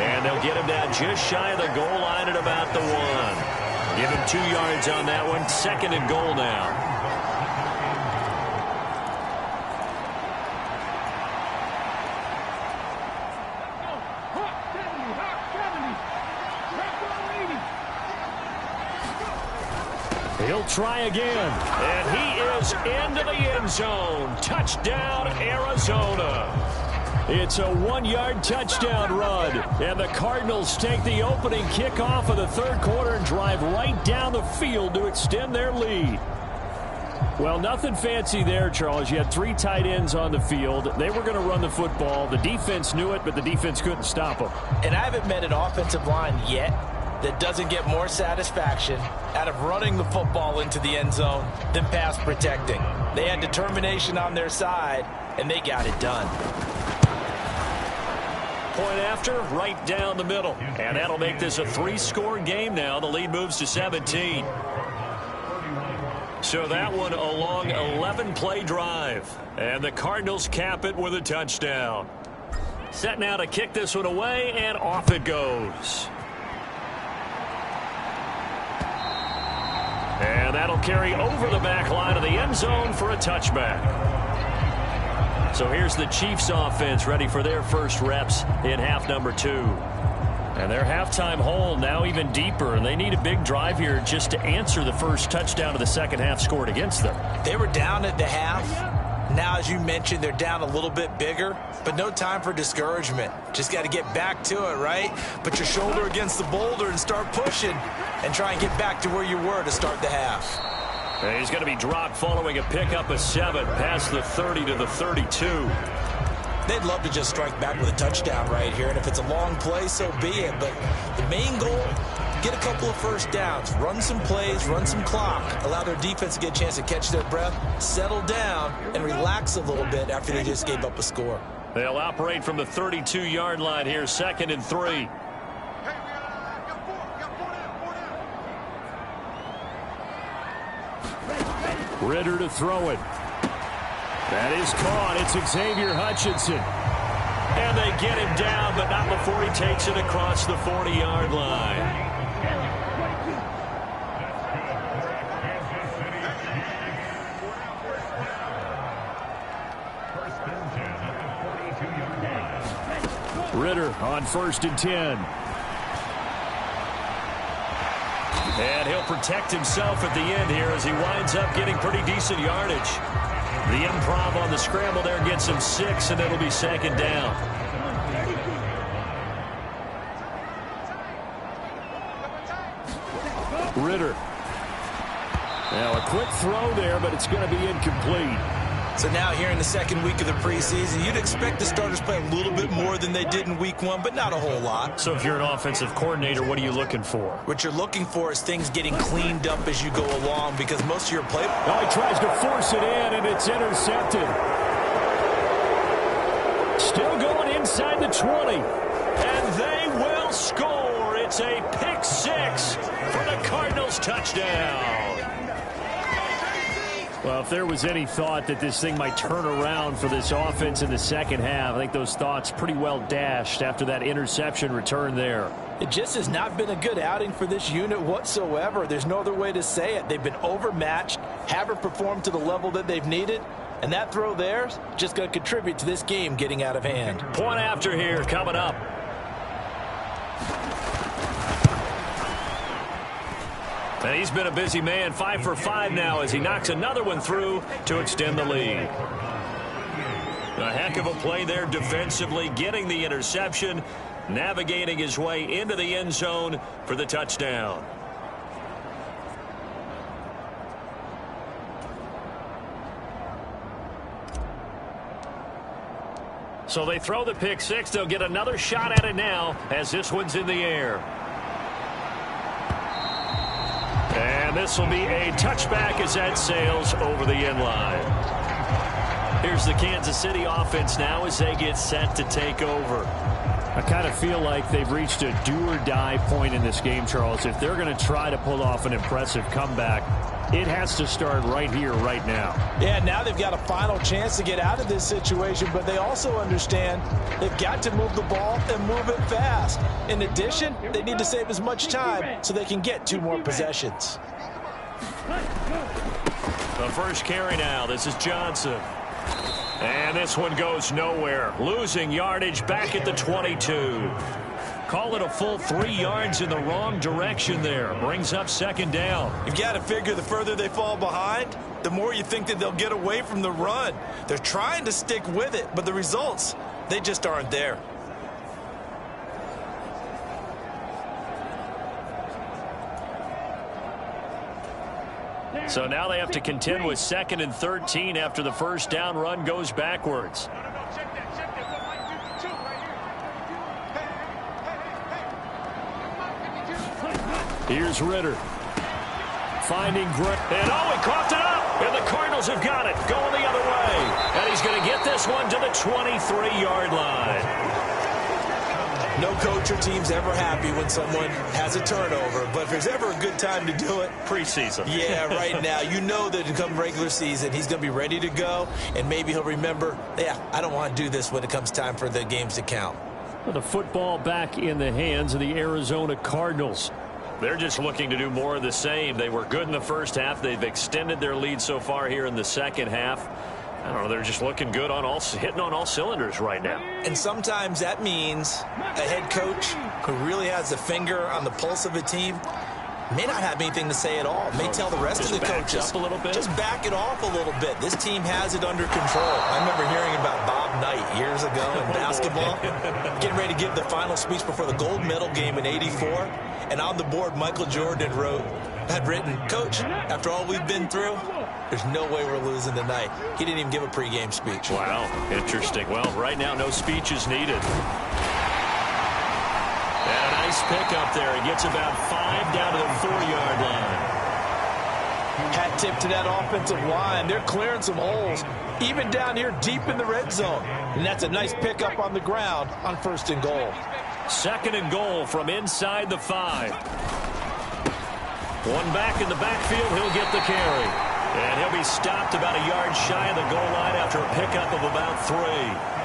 And they'll get him down just shy of the goal line at about the 1. Give him 2 yards on that one. 2nd and goal now. He'll try again. And he is into the end zone. Touchdown, Arizona. It's a 1-yard touchdown run. And the Cardinals take the opening kickoff of the 3rd quarter and drive right down the field to extend their lead. Well, nothing fancy there, Charles. You had 3 tight ends on the field. They were going to run the football. The defense knew it, but the defense couldn't stop them. And I haven't met an offensive line yet that doesn't get more satisfaction out of running the football into the end zone than pass protecting. They had determination on their side, and they got it done. Point after, right down the middle. And that'll make this a 3-score game now. The lead moves to 17. So that one a long 11-play drive. And the Cardinals cap it with a touchdown. Set now to kick this one away, and off it goes. And that'll carry over the back line of the end zone for a touchback. So here's the Chiefs offense ready for their first reps in half number 2. And their halftime hole now even deeper. And they need a big drive here just to answer the first touchdown of the second half scored against them. They were down at the half. Now, as you mentioned, they're down a little bit bigger, but no time for discouragement. Just got to get back to it, right? Put your shoulder against the boulder and start pushing and try and get back to where you were to start the half. And he's going to be dropped following a pickup of 7 past the 30 to the 32. They'd love to just strike back with a touchdown right here, and if it's a long play, so be it. But the main goal, get a couple of first downs, run some plays, run some clock, allow their defense to get a chance to catch their breath, settle down, and relax a little bit after they just gave up a score. They'll operate from the 32-yard line here, 2nd and 3. Ritter to throw it. That is caught. It's Xavier Hutchinson. And they get him down, but not before he takes it across the 40-yard line. Ritter on 1st and 10. And he'll protect himself at the end here as he winds up getting pretty decent yardage. The improv on the scramble there gets him 6, and it'll be 2nd down. Ritter. Now a quick throw there, but it's going to be incomplete. So now here in the 2nd week of the preseason, you'd expect the starters play a little bit more than they did in week 1, but not a whole lot. So if you're an offensive coordinator, what are you looking for? What you're looking for is things getting cleaned up as you go along, because most of your play... Oh, he tries to force it in, and it's intercepted. Still going inside the 20. And they will score. It's a pick 6 for the Cardinals touchdown. Well, if there was any thought that this thing might turn around for this offense in the second half, I think those thoughts pretty well dashed after that interception return there. It just has not been a good outing for this unit whatsoever. There's no other way to say it. They've been overmatched, haven't performed to the level that they've needed, and that throw there is just going to contribute to this game getting out of hand. Point after here coming up. And he's been a busy man, 5 for 5 now as he knocks another one through to extend the lead. A heck of a play there defensively, getting the interception, navigating his way into the end zone for the touchdown. So they throw the pick six. They'll get another shot at it now as this one's in the air. And this will be a touchback as that sails over the end line. Here's the Kansas City offense now as they get set to take over. I kind of feel like they've reached a do-or-die point in this game, Charles. If they're going to try to pull off an impressive comeback, it has to start right here, right now. Yeah, now they've got a final chance to get out of this situation, but they also understand they've got to move the ball and move it fast. In addition, they need to save as much time so they can get 2 more possessions. The first carry now. This is Johnson. And this one goes nowhere. Losing yardage back at the 22. Call it a full 3 yards in the wrong direction there. Brings up second down. You've got to figure the further they fall behind, the more you think that they'll get away from the run. They're trying to stick with it, but the results, they just aren't there. So now they have to contend with 2nd and 13 after the first down run goes backwards. Here's Ritter. Finding Grant. And he coughed it up. And the Cardinals have got it. Going the other way. And he's going to get this one to the 23-yard line. No coach or team's ever happy when someone has a turnover, but if there's ever a good time to do it, preseason. Yeah, right now. You know that come regular season, he's going to be ready to go, and maybe he'll remember, yeah, I don't want to do this when it comes time for the games to count. The football back in the hands of the Arizona Cardinals. They're just looking to do more of the same. They were good in the first half. They've extended their lead so far here in the second half. I don't know, they're just looking good on hitting on all cylinders right now. And sometimes that means a head coach who really has a finger on the pulse of a team may not have anything to say at all. May tell the rest of the coaches, up a little bit. Just back it off a little bit. This team has it under control. I remember hearing about Bob Knight years ago in basketball, getting ready to give the final speech before the gold medal game in '84. And on the board, Michael Jordan had written, "Coach, after all we've been through, there's no way we're losing tonight." He didn't even give a pregame speech. Wow, interesting. Well, right now, no speech is needed. And a nice pickup there. He gets about 5 down to the 4-yard line. Hat tip to that offensive line. They're clearing some holes, even down here deep in the red zone. And that's a nice pickup on the ground on 1st and goal. 2nd and goal from inside the 5. One back in the backfield. He'll get the carry. And he'll be stopped about a yard shy of the goal line after a pickup of about 3.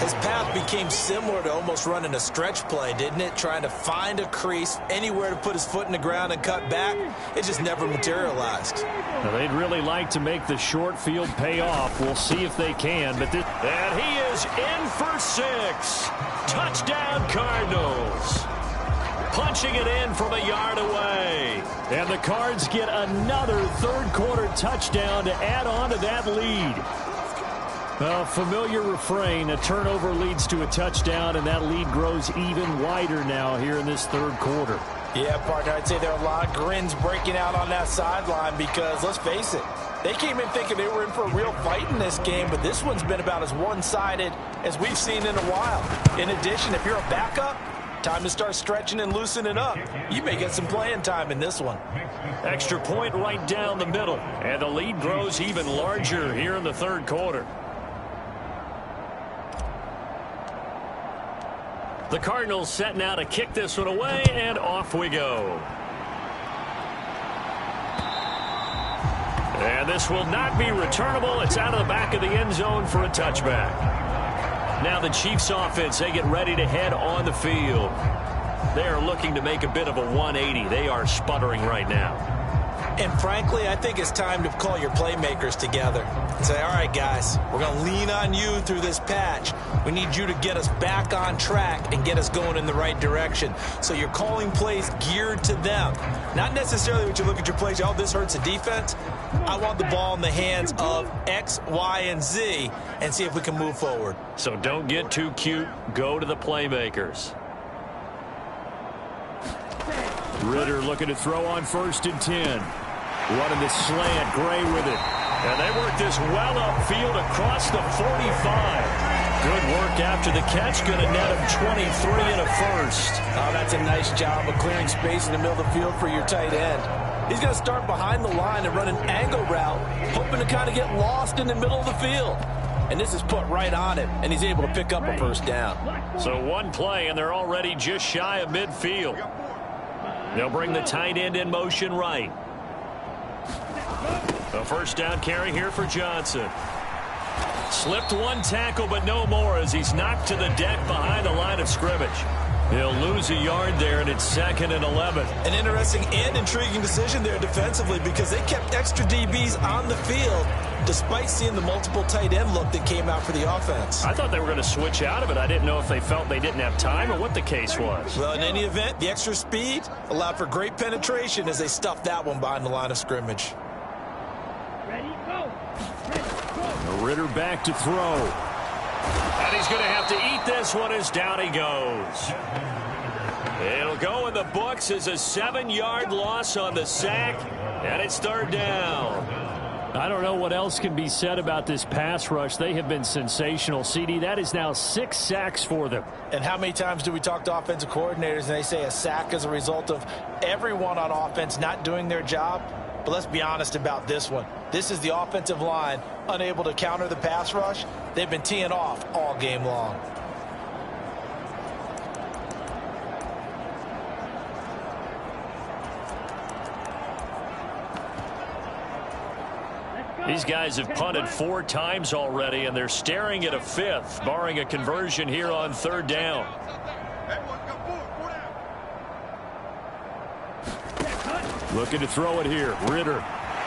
His path became similar to almost running a stretch play, didn't it? Trying to find a crease, anywhere to put his foot in the ground and cut back. It just never materialized. Now, they'd really like to make the short field pay off. We'll see if they can. But and he is in for 6. Touchdown, Cardinals. Punching it in from a yard away. And the Cards get another third-quarter touchdown to add on to that lead. A familiar refrain, a turnover leads to a touchdown, and that lead grows even wider now here in this third quarter. Yeah, partner, I'd say there are a lot of grins breaking out on that sideline because, let's face it, they came in thinking they were in for a real fight in this game, but this one's been about as one-sided as we've seen in a while. In addition, if you're a backup, time to start stretching and loosening up. You may get some playing time in this one. Extra point right down the middle, and the lead grows even larger here in the third quarter. The Cardinals set now to kick this one away, and off we go. And this will not be returnable. It's out of the back of the end zone for a touchback. Now the Chiefs offense, they get ready to head on the field. They are looking to make a bit of a 180. They are sputtering right now. And frankly, I think it's time to call your playmakers together and say, all right, guys, we're going to lean on you through this patch. We need you to get us back on track and get us going in the right direction. So you're calling plays geared to them. Not necessarily what you look at your plays, oh, this hurts the defense. I want the ball in the hands of X, Y, and Z and see if we can move forward. So don't get too cute. Go to the playmakers. Ritter looking to throw on 1st and 10. Running the slant, Gray with it. And they work this well upfield across the 45. Good work after the catch. Going to net him 23 and a first. Oh, that's a nice job of clearing space in the middle of the field for your tight end. He's going to start behind the line and run an angle route, hoping to kind of get lost in the middle of the field. And this is put right on him, and he's able to pick up a first down. So one play, and they're already just shy of midfield. They'll bring the tight end in motion right. A first down carry here for Johnson. Slipped one tackle, but no more as he's knocked to the deck behind the line of scrimmage. He'll lose a yard there, and it's 2nd and 11. An interesting and intriguing decision there defensively because they kept extra DBs on the field despite seeing the multiple tight end look that came out for the offense. I thought they were going to switch out of it. I didn't know if they felt they didn't have time or what the case was. Well, in any event, the extra speed allowed for great penetration as they stuffed that one behind the line of scrimmage. Ritter back to throw. And he's going to have to eat this one as down he goes. It'll go in the books as a 7-yard loss on the sack, and it's 3rd down. I don't know what else can be said about this pass rush. They have been sensational, CD. That is now 6 sacks for them. And how many times do we talk to offensive coordinators and they say a sack is a result of everyone on offense not doing their job? But let's be honest about this one. This is the offensive line unable to counter the pass rush. They've been teeing off all game long. These guys have punted 4 times already, and they're staring at a 5th, barring a conversion here on 3rd down. Looking to throw it here. Ritter.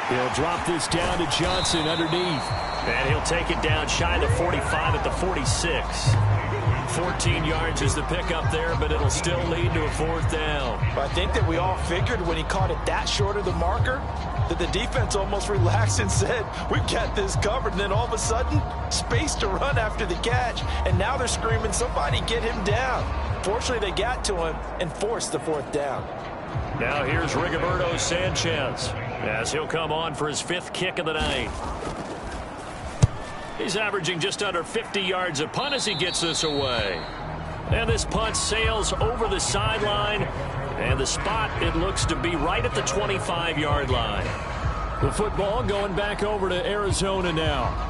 He'll drop this down to Johnson underneath. And he'll take it down shy of the 45 at the 46. 14 yards is the pickup there, but it'll still lead to a 4th down. But I think that we all figured when he caught it that short of the marker that the defense almost relaxed and said, we've got this covered. And then all of a sudden, space to run after the catch. And now they're screaming, somebody get him down. Fortunately, they got to him and forced the 4th down. Now here's Rigoberto Sanchez as he'll come on for his 5th kick of the night. He's averaging just under 50 yards a punt as he gets this away. And this punt sails over the sideline. And the spot, it looks to be right at the 25-yard line. The football going back over to Arizona now.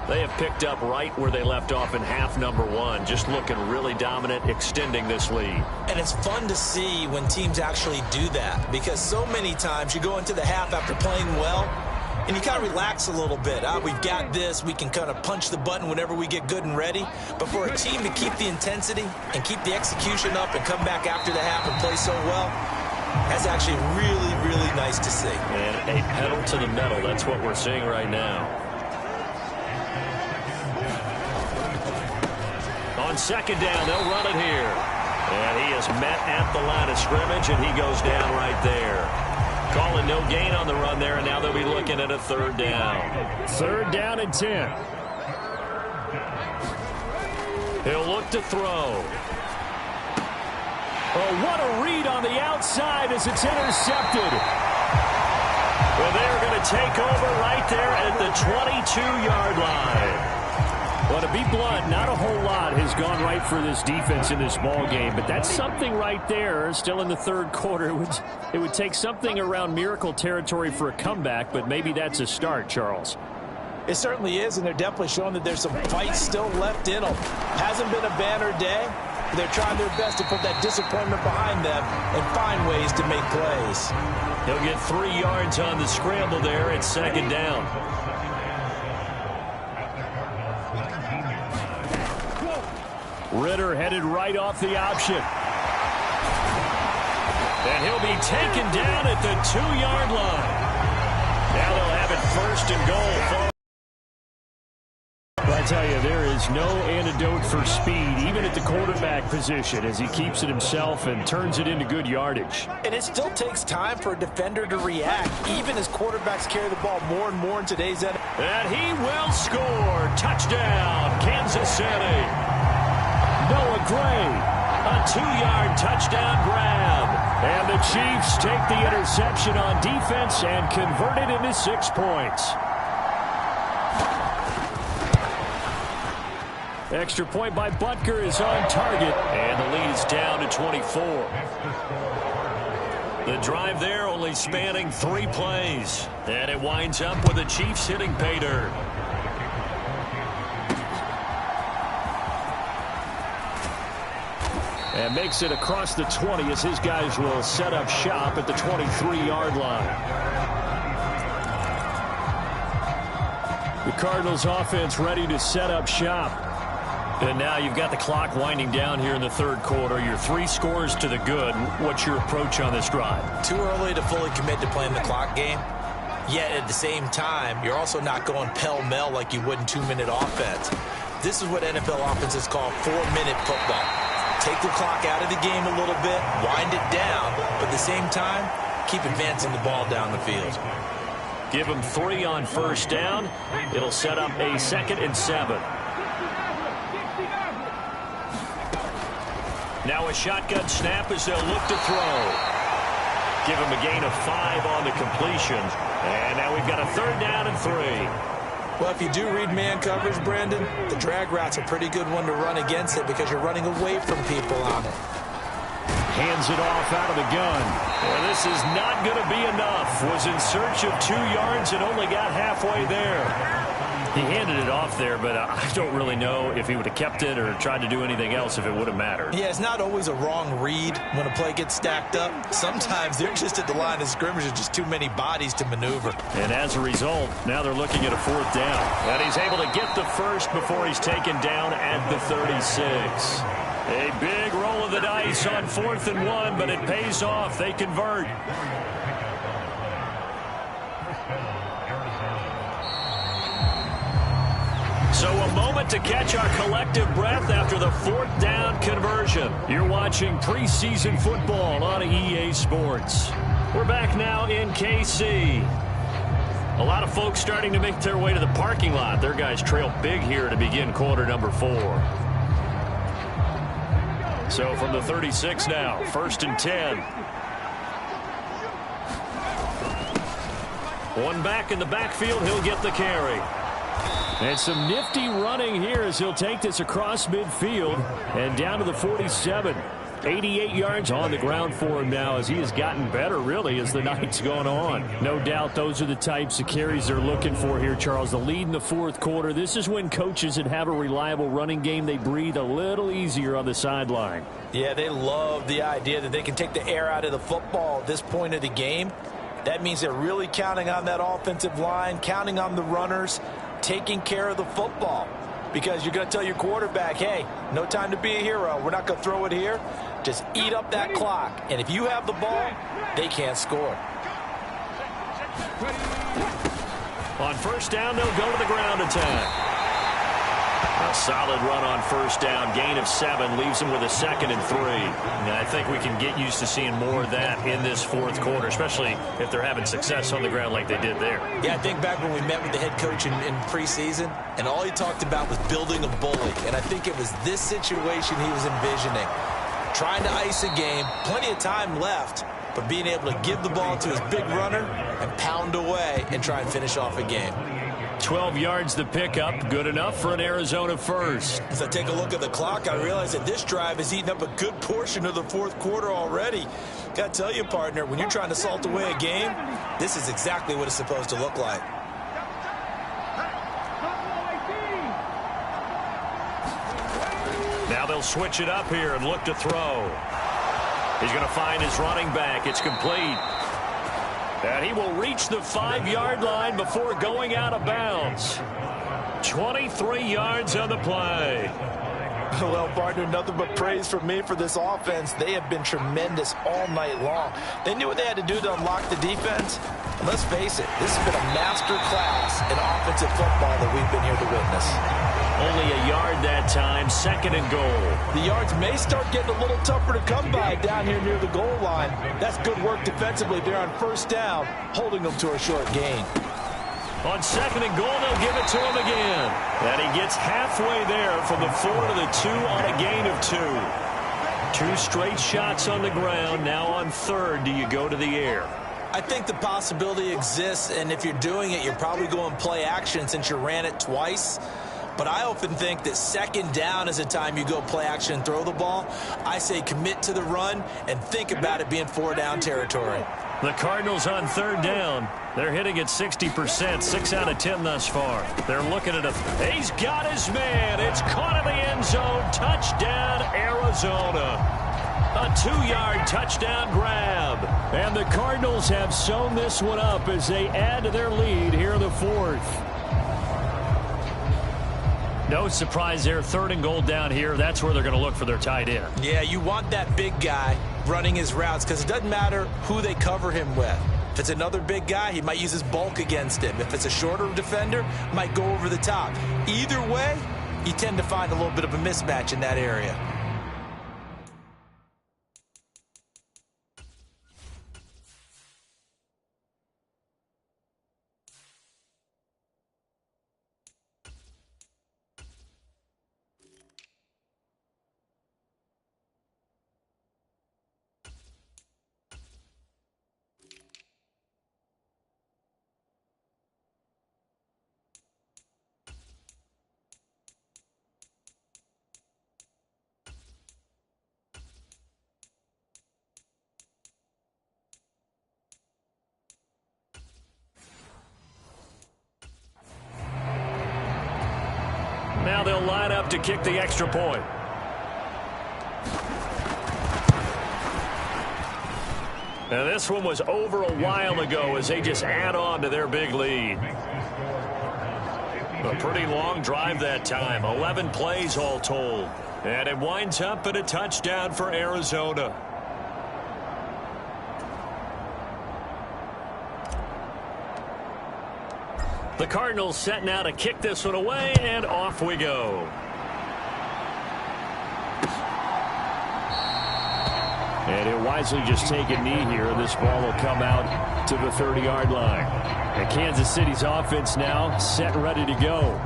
They have picked up right where they left off in half number 1. Just looking really dominant, extending this lead. And it's fun to see when teams actually do that because so many times you go into the half after playing well and you kind of relax a little bit. We've got this. We can kind of punch the button whenever we get good and ready. But for a team to keep the intensity and keep the execution up and come back after the half and play so well, that's actually really, really nice to see. And a pedal to the metal. That's what we're seeing right now. On 2nd down, they'll run it here. And he is met at the line of scrimmage, and he goes down right there. Calling no gain on the run there, and now they'll be looking at a 3rd down. 3rd down and 10. He'll look to throw. Oh, what a read on the outside as it's intercepted. Well, they're going to take over right there at the 22-yard line. Well, to be blunt, not a whole lot has gone right for this defense in this ball game, but that's something right there. Still in the 3rd quarter, it would take something around miracle territory for a comeback, but maybe that's a start, Charles. It certainly is, and they're definitely showing that there's some fight still left in them. Hasn't been a banner day, but they're trying their best to put that disappointment behind them and find ways to make plays. He'll get 3 yards on the scramble there at 2nd down. Ritter headed right off the option. And he'll be taken down at the 2-yard line. Now they'll have it 1st and goal. I tell you, there is no antidote for speed, even at the quarterback position, as he keeps it himself and turns it into good yardage. And it still takes time for a defender to react, even as quarterbacks carry the ball more and more in today's NFL. And he will score. Touchdown, Kansas City. Noah Gray, a 2-yard touchdown grab. And the Chiefs take the interception on defense and convert it into 6 points. Extra point by Butker is on target, and the lead is down to 24. The drive there only spanning 3 plays, and it winds up with the Chiefs hitting pay dirt. And makes it across the 20 as his guys will set up shop at the 23-yard line. The Cardinals offense ready to set up shop. And now you've got the clock winding down here in the third quarter. Your 3 scores to the good. What's your approach on this drive? Too early to fully commit to playing the clock game. Yet at the same time, you're also not going pell-mell like you would in 2-minute offense. This is what NFL offenses call 4-minute football. Take the clock out of the game a little bit, wind it down, but at the same time, keep advancing the ball down the field. Give them 3 on first down. It'll set up a 2nd and 7. Now a shotgun snap as they'll look to throw. Give him a gain of 5 on the completion. And now we've got a 3rd down and 3. Well, if you do read man coverage, Brandon, the drag route's a pretty good one to run against it because you're running away from people on it. Hands it off out of the gun. And this is not going to be enough. Was in search of 2 yards and only got halfway there. He handed it off there, but I don't really know if he would have kept it or tried to do anything else if it would have mattered. Yeah, it's not always a wrong read when a play gets stacked up. Sometimes they're just at the line of scrimmage. There's just too many bodies to maneuver. And as a result, now they're looking at a 4th down. And he's able to get the first before he's taken down at the 36. A big roll of the dice on 4th and 1, but it pays off. They convert. So a moment to catch our collective breath after the 4th down conversion. You're watching preseason football on EA Sports. We're back now in KC. A lot of folks starting to make their way to the parking lot. Their guys trail big here to begin quarter number 4. So from the 36 now, 1st and 10. One back in the backfield, he'll get the carry. And some nifty running here as he'll take this across midfield and down to the 47. 88 yards on the ground for him now as he has gotten better, really, as the night's gone on. No doubt those are the types of carries they're looking for here, Charles. The lead in the 4th quarter. This is when coaches that have a reliable running game, they breathe a little easier on the sideline. Yeah, they love the idea that they can take the air out of the football at this point of the game. That means they're really counting on that offensive line, counting on the runners, taking care of the football. Because you're going to tell your quarterback, hey, no time to be a hero. We're not going to throw it here. Just eat up that clock. And if you have the ball, they can't score. On first down, they'll go to the ground attack. A solid run on first down. Gain of 7 leaves them with a 2nd and 3. And I think we can get used to seeing more of that in this 4th quarter, especially if they're having success on the ground like they did there. Yeah, I think back when we met with the head coach in preseason, and all he talked about was building a bully. And I think it was this situation he was envisioning. Trying to ice a game, plenty of time left, but being able to give the ball to his big runner and pound away and try and finish off a game. 12 yards the pickup, good enough for an Arizona first. As I take a look at the clock, I realize that this drive has eaten up a good portion of the 4th quarter already. Got to tell you, partner, when you're trying to salt away a game, this is exactly what it's supposed to look like. Now they'll switch it up here and look to throw. He's going to find his running back. It's complete. And he will reach the 5-yard line before going out of bounds. 23 yards on the play. Well, partner, nothing but praise from me for this offense. They have been tremendous all night long. They knew what they had to do to unlock the defense. And let's face it, this has been a master class in offensive football that we've been here to witness. Only a yard that time, 2nd and goal. The yards may start getting a little tougher to come by down here near the goal line. That's good work defensively there on first down, holding them to a short gain. On 2nd and goal, they'll give it to him again. And he gets halfway there from the 4 to the 2 on a gain of 2. 2 straight shots on the ground. Now on 3rd, do you go to the air? I think the possibility exists, and if you're doing it, you're probably going play action since you ran it twice. But I often think that second down is a time you go play action and throw the ball. I say commit to the run and think about it being 4-down territory. The Cardinals on third down. They're hitting at 60%, 6 out of 10 thus far. They're looking at he's got his man. It's caught in the end zone. Touchdown, Arizona. A 2-yard touchdown grab. And the Cardinals have sewn this one up as they add to their lead here in the fourth. No surprise there. 3rd and goal down here. That's where they're going to look for their tight end. Yeah, you want that big guy running his routes because it doesn't matter who they cover him with. If it's another big guy, he might use his bulk against him. If it's a shorter defender, might go over the top. Either way, you tend to find a little bit of a mismatch in that area. Now they'll line up to kick the extra point. Now this one was over a while ago as they just add on to their big lead. A pretty long drive that time. 11 plays all told. And it winds up at a touchdown for Arizona. The Cardinals set now to kick this one away, and off we go. And he'll wisely just take a knee here, and this ball will come out to the 30-yard line. And Kansas City's offense now set and ready to go.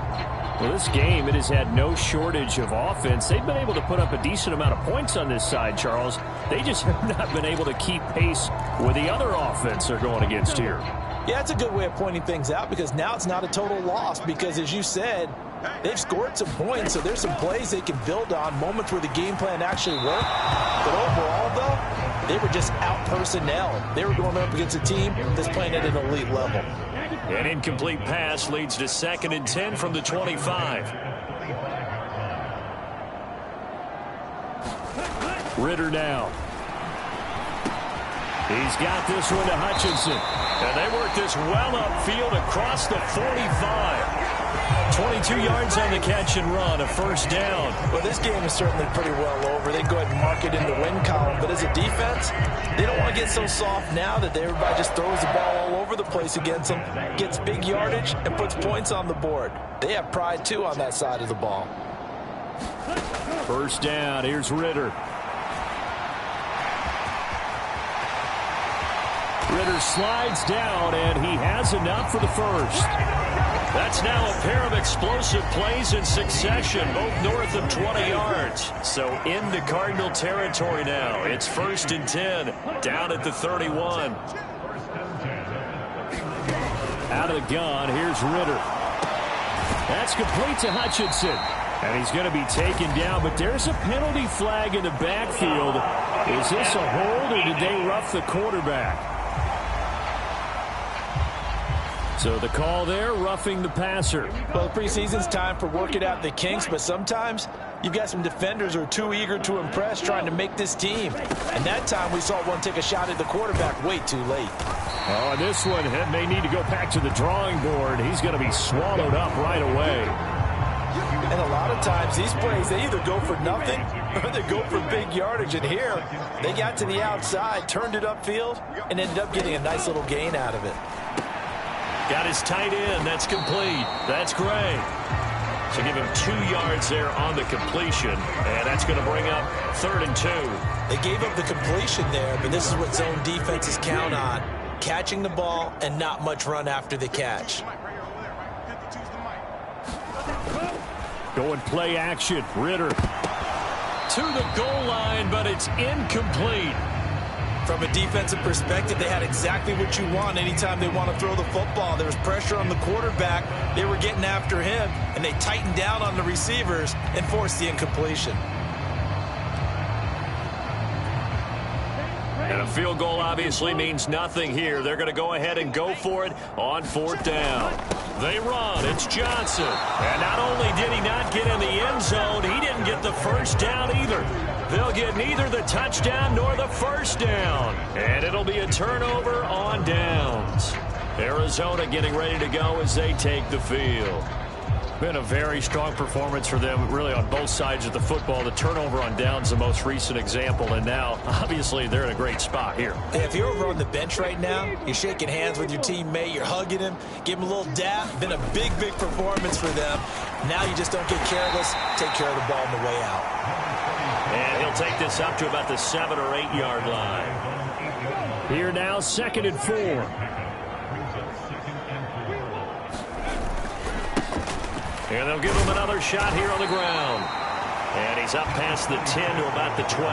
Well, this game, it has had no shortage of offense. They've been able to put up a decent amount of points on this side, Charles. They just have not been able to keep pace with the other offense they're going against here. Yeah, it's a good way of pointing things out because now it's not a total loss because, as you said, they've scored some points, so there's some plays they can build on, moments where the game plan actually worked. But overall, though, they were just out-personnel. They were going up against a team that's playing at an elite level. An incomplete pass leads to 2nd and 10 from the 25. Ritter now. He's got this one to Hutchinson. And they work this well upfield across the 45. 22 yards on the catch and run, a 1st down. Well, this game is certainly pretty well over. They can go ahead and mark it in the win column. But as a defense, they don't want to get so soft now that everybody just throws the ball all over the place against them, gets big yardage, and puts points on the board. They have pride, too, on that side of the ball. 1st down. Here's Ritter. Ritter slides down, and he has enough for the 1st. That's now a pair of explosive plays in succession, both north of 20 yards. So into Cardinal territory now. It's 1st and 10, down at the 31. Out of the gun, here's Ritter. That's complete to Hutchinson. And he's going to be taken down, but there's a penalty flag in the backfield. Is this a hold, or did they rough the quarterback? So the call there, roughing the passer. Well, preseason's time for working out the kinks, but sometimes you've got some defenders who are too eager to impress, trying to make this team. And that time we saw one take a shot at the quarterback way too late. Oh, and this one may need to go back to the drawing board. He's going to be swallowed up right away. And a lot of times these plays, they either go for nothing or they go for big yardage. And here, they got to the outside, turned it upfield, and ended up getting a nice little gain out of it. Got his tight end. That's complete. That's great. So give him 2 yards there on the completion, and that's going to bring up 3rd and 2. They gave up the completion there, but this is what zone defenses count on, catching the ball and not much run after the catch. Going play action. Ritter to the goal line, but it's incomplete. From a defensive perspective, they had exactly what you want anytime they want to throw the football. There was pressure on the quarterback. They were getting after him, and they tightened down on the receivers and forced the incompletion. And a field goal obviously means nothing here. They're going to go ahead and go for it on 4th down. They run. It's Johnson. And not only did he not get in the end zone, he didn't get the first down either. They'll get neither the touchdown nor the first down. And it'll be a turnover on downs. Arizona getting ready to go as they take the field. Been a very strong performance for them, really, on both sides of the football. The turnover on downs, the most recent example, and now, obviously, they're in a great spot here. If you're over on the bench right now, you're shaking hands with your teammate, you're hugging him, give him a little dap. Been a big, big performance for them. Now you just don't get careless. Take care of the ball on the way out. And he'll take this up to about the 7 or 8 yard line. Here now, 2nd and 4. And they'll give him another shot here on the ground. And he's up past the 10 to about the 12.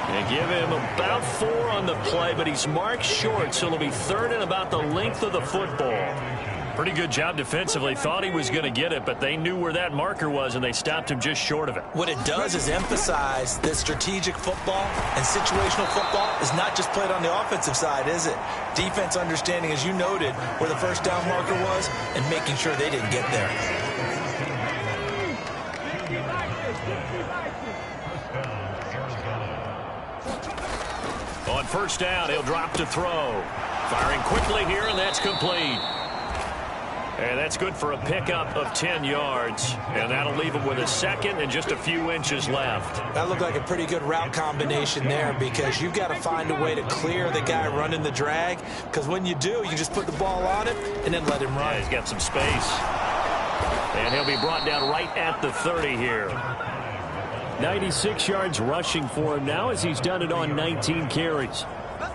And give him about 4 on the play, but he's marked short, so it'll be 3rd and about the length of the football. Pretty good job defensively. Thought he was going to get it, but they knew where that marker was, and they stopped him just short of it. What it does is emphasize that strategic football and situational football is not just played on the offensive side, is it? Defense understanding, as you noted, where the first down marker was and making sure they didn't get there. On 1st down, he'll drop to throw. Firing quickly here, and that's complete. And that's good for a pickup of 10 yards. And that'll leave him with a 2nd and just a few inches left. That looked like a pretty good route combination there, because you've got to find a way to clear the guy running the drag. Because when you do, you just put the ball on him and then let him run. Yeah, he's got some space. And he'll be brought down right at the 30 here. 96 yards rushing for him now, as he's done it on 19 carries.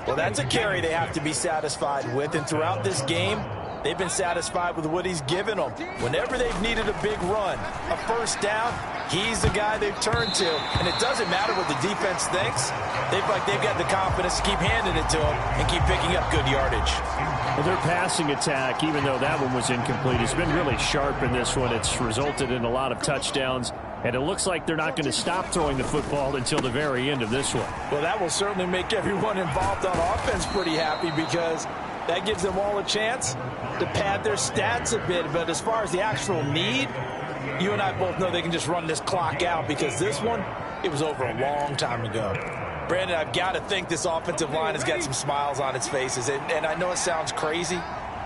Well, that's a carry they have to be satisfied with. And throughout this game, they've been satisfied with what he's given them. Whenever they've needed a big run, a first down, he's the guy they've turned to. And it doesn't matter what the defense thinks. They've got the confidence to keep handing it to him and keep picking up good yardage. Well, their passing attack, even though that one was incomplete, has been really sharp in this one. It's resulted in a lot of touchdowns. And it looks like they're not going to stop throwing the football until the very end of this one. Well, that will certainly make everyone involved on offense pretty happy, because that gives them all a chance to pad their stats a bit. But as far as the actual need, you and I both know they can just run this clock out, because this one, it was over a long time ago. Brandon, I've got to think this offensive line has got some smiles on its faces. And I know it sounds crazy,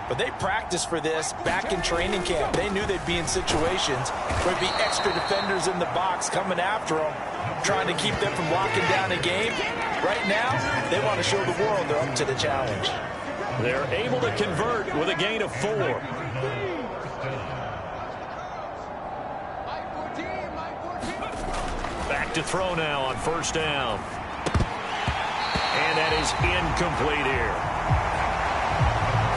but they practiced for this back in training camp. They knew they'd be in situations where there'd be extra defenders in the box coming after them, trying to keep them from locking down a game. Right now, they want to show the world they're up to the challenge. They're able to convert with a gain of 4. Back to throw now on 1st down. And that is incomplete here.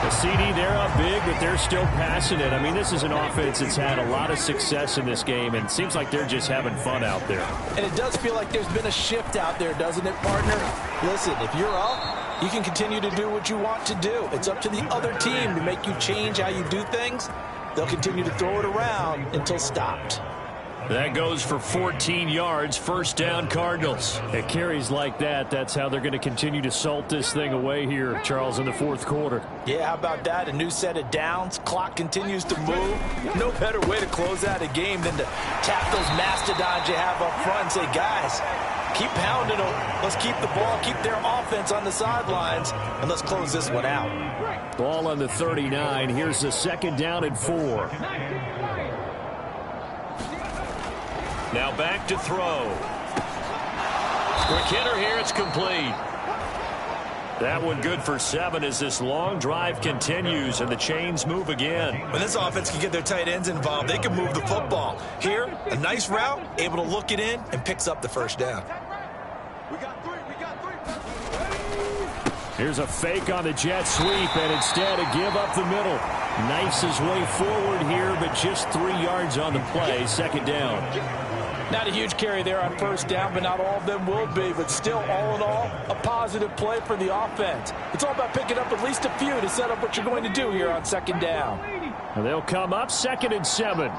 The CD, they're up big, but they're still passing it. I mean, this is an offense that's had a lot of success in this game, and it seems like they're just having fun out there. And it does feel like there's been a shift out there, doesn't it, partner? Listen, if you're up, you can continue to do what you want to do. It's up to the other team to make you change how you do things. They'll continue to throw it around until stopped. That goes for 14 yards. 1st down, Cardinals. At carries like that, that's how they're going to continue to salt this thing away here, Charles, in the 4th quarter. Yeah, how about that? A new set of downs. Clock continues to move. No better way to close out a game than to tap those mastodons you have up front and say, guys, keep pounding them. Let's keep the ball, keep their offense on the sidelines, and let's close this one out. Ball on the 39. Here's the 2nd down and 4. Now back to throw. Quick hitter here. It's complete. That one good for 7 as this long drive continues and the chains move again. When this offense can get their tight ends involved, they can move the football. Here, a nice route, able to look it in, and picks up the 1st down. Here's a fake on the jet sweep, and instead a give up the middle. Knifes his way forward here, but just 3 yards on the play. 2nd down. Not a huge carry there on first down, but not all of them will be. But still, all in all, a positive play for the offense. It's all about picking up at least a few to set up what you're going to do here on second down. And they'll come up 2nd and 7.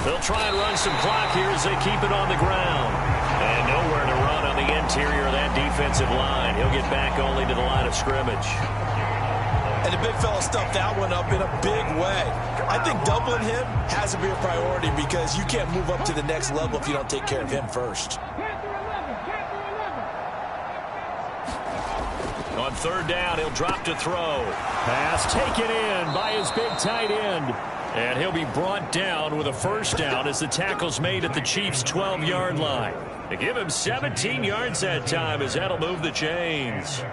They'll try and run some clock here as they keep it on the ground. And nowhere to run on the interior of that defensive line. He'll get back only to the line of scrimmage. And the big fella stuffed that one up in a big way. I think doubling him has to be a priority because you can't move up to the next level if you don't take care of him first. On third down, he'll drop to throw. Pass taken in by his big tight end. And he'll be brought down with a first down as the tackle's made at the Chiefs' 12-yard line. They give him 17 yards that time as that'll move the chains.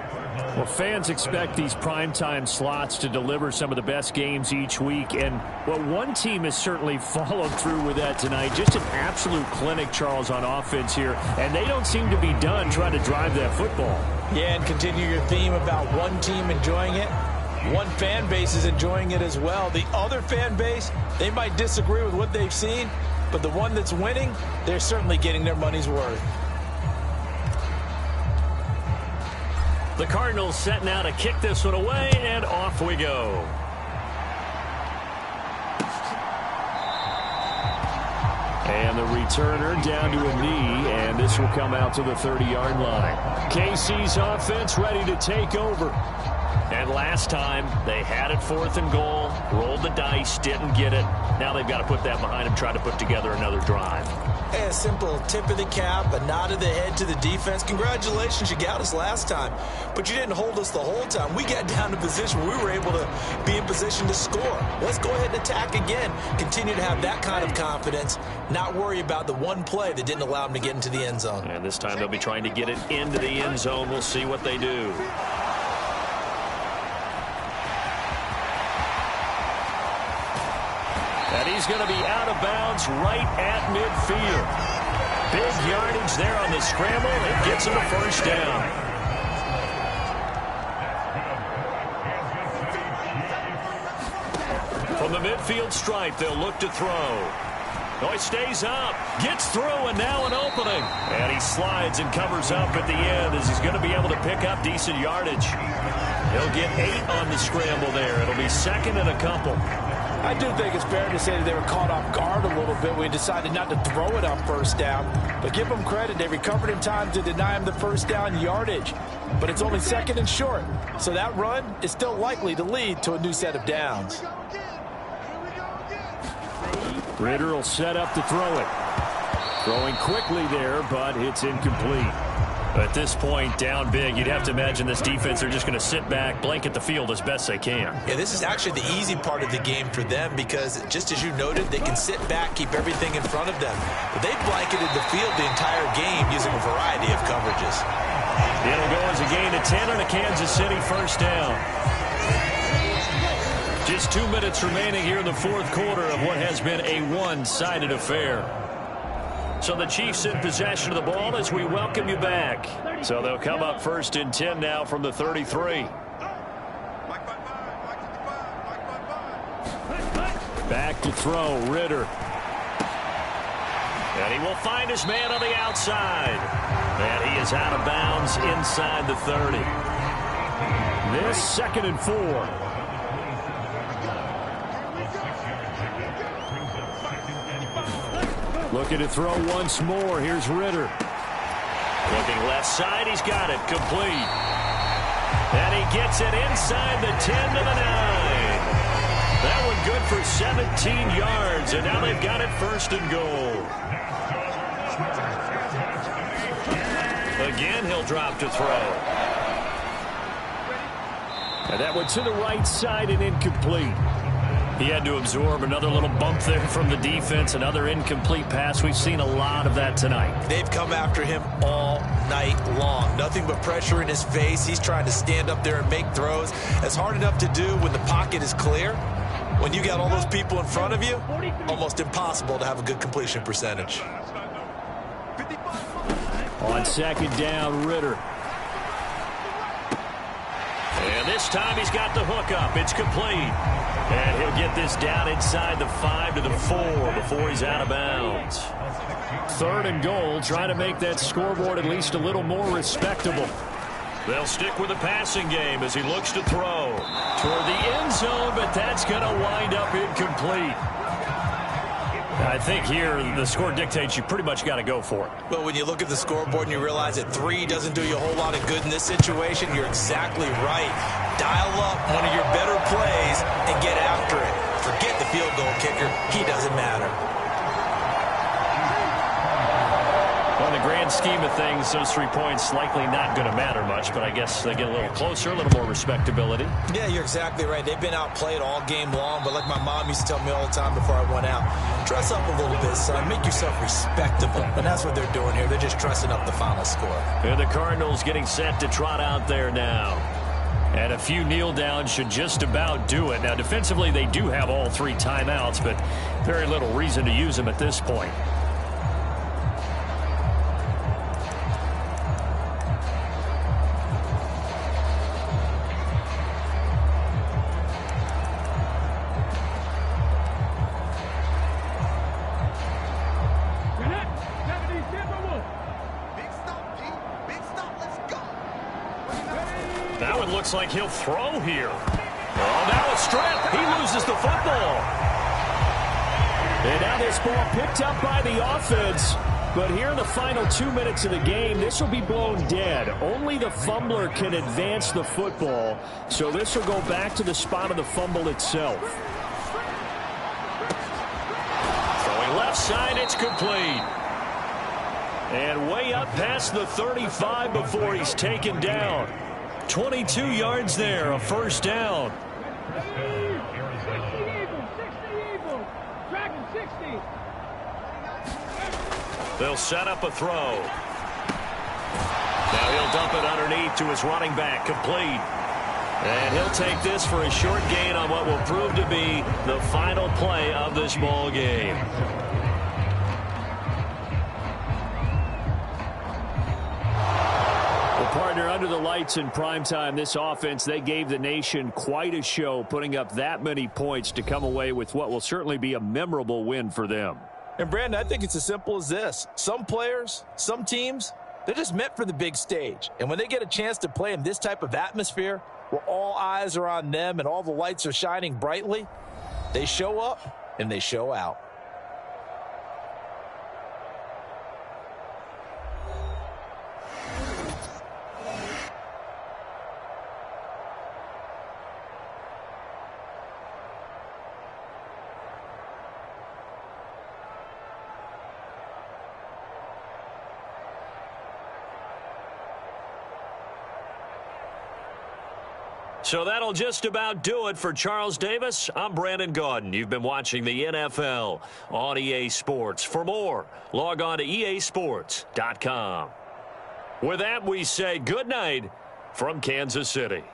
Well, fans expect these primetime slots to deliver some of the best games each week. And, well, one team has certainly followed through with that tonight. Just an absolute clinic, Charles, on offense here. And they don't seem to be done trying to drive that football. Yeah, and continue your theme about one team enjoying it. One fan base is enjoying it as well. The other fan base, they might disagree with what they've seen, but the one that's winning, they're certainly getting their money's worth. The Cardinals set now to kick this one away, and off we go. And the returner down to a knee, and this will come out to the 30-yard line. KC's offense ready to take over. And last time, they had it 4th and goal, rolled the dice, didn't get it. Now they've got to put that behind them, try to put together another drive. Hey, a simple tip of the cap, a nod of the head to the defense. Congratulations, you got us last time. But you didn't hold us the whole time. We got down to position where we were able to be in position to score. Let's go ahead and attack again. Continue to have that kind of confidence. Not worry about the one play that didn't allow them to get into the end zone. And this time they'll be trying to get it into the end zone. We'll see what they do. And he's going to be out of bounds right at midfield. Big yardage there on the scramble. It gets him a first down. From the midfield stripe, they'll look to throw. Oh, he stays up, gets through, and now an opening. And he slides and covers up at the end as he's going to be able to pick up decent yardage. He'll get 8 on the scramble there. It'll be 2nd and a couple. I do think it's fair to say that they were caught off guard a little bit. We decided not to throw it on first down. But give them credit. They recovered in time to deny him the first down yardage. But it's only 2nd and short. So that run is still likely to lead to a new set of downs. Ritter will set up to throw it. Throwing quickly there, but it's incomplete. At this point, down big, you'd have to imagine this defense are just going to sit back, blanket the field as best they can. Yeah, this is actually the easy part of the game for them because, just as you noted, they can sit back, keep everything in front of them. But they blanketed the field the entire game using a variety of coverages. It'll go as a gain of 10 on a Kansas City first down. Just 2 minutes remaining here in the 4th quarter of what has been a one-sided affair. So the Chiefs in possession of the ball as we welcome you back. So they'll come up 1st and 10 now from the 33. Back to throw, Ritter. And he will find his man on the outside. And he is out of bounds inside the 30. This 2nd and 4. Looking to throw once more. Here's Ritter. Looking left side. He's got it. Complete. And he gets it inside the 10 to the 9. That one good for 17 yards. And now they've got it 1st and goal. Again, he'll drop to throw. And that one to the right side and incomplete. He had to absorb another little bump there from the defense, another incomplete pass. We've seen a lot of that tonight. They've come after him all night long. Nothing but pressure in his face. He's trying to stand up there and make throws. It's hard enough to do when the pocket is clear. When you got all those people in front of you, almost impossible to have a good completion percentage. On 2nd down, Ritter. And this time he's got the hook up. It's complete. And he'll get this down inside the 5 to the 4 before he's out of bounds. 3rd and goal, trying to make that scoreboard at least a little more respectable. They'll stick with the passing game as he looks to throw toward the end zone, but that's going to wind up incomplete. I think here the score dictates you pretty much got to go for it. Well, when you look at the scoreboard and you realize that 3 doesn't do you a whole lot of good in this situation, you're exactly right. Dial up one of your better plays and get after it. Forget the field goal kicker. He doesn't matter. Well, in the grand scheme of things, those 3 points likely not going to matter much, but I guess they get a little closer, a little more respectability. Yeah, you're exactly right. They've been outplayed all game long, but like my mom used to tell me all the time before I went out, dress up a little bit, son. Make yourself respectable. And that's what they're doing here. They're just dressing up the final score. And the Cardinals getting set to trot out there now. And a few kneel downs should just about do it. Now, defensively, they do have all 3 timeouts, but very little reason to use them at this point. Now it looks like he'll throw here. Oh, now a strip. He loses the football. And now this ball picked up by the offense. But here in the final 2 minutes of the game, this will be blown dead. Only the fumbler can advance the football. So this will go back to the spot of the fumble itself. Throwing left side, it's complete. And way up past the 35 before he's taken down. 22 yards there, a first down. They'll set up a throw. Now he'll dump it underneath to his running back, complete. And he'll take this for a short gain on what will prove to be the final play of this ball game. Partner, under the lights in primetime, this offense, they gave the nation quite a show, putting up that many points to come away with what will certainly be a memorable win for them. And, Brandon, I think it's as simple as this. Some players, some teams, they're just meant for the big stage. And when they get a chance to play in this type of atmosphere where all eyes are on them and all the lights are shining brightly, they show up and they show out. So that'll just about do it for Charles Davis. I'm Brandon Gaudin. You've been watching the NFL on EA Sports. For more, log on to easports.com. With that, we say good night from Kansas City.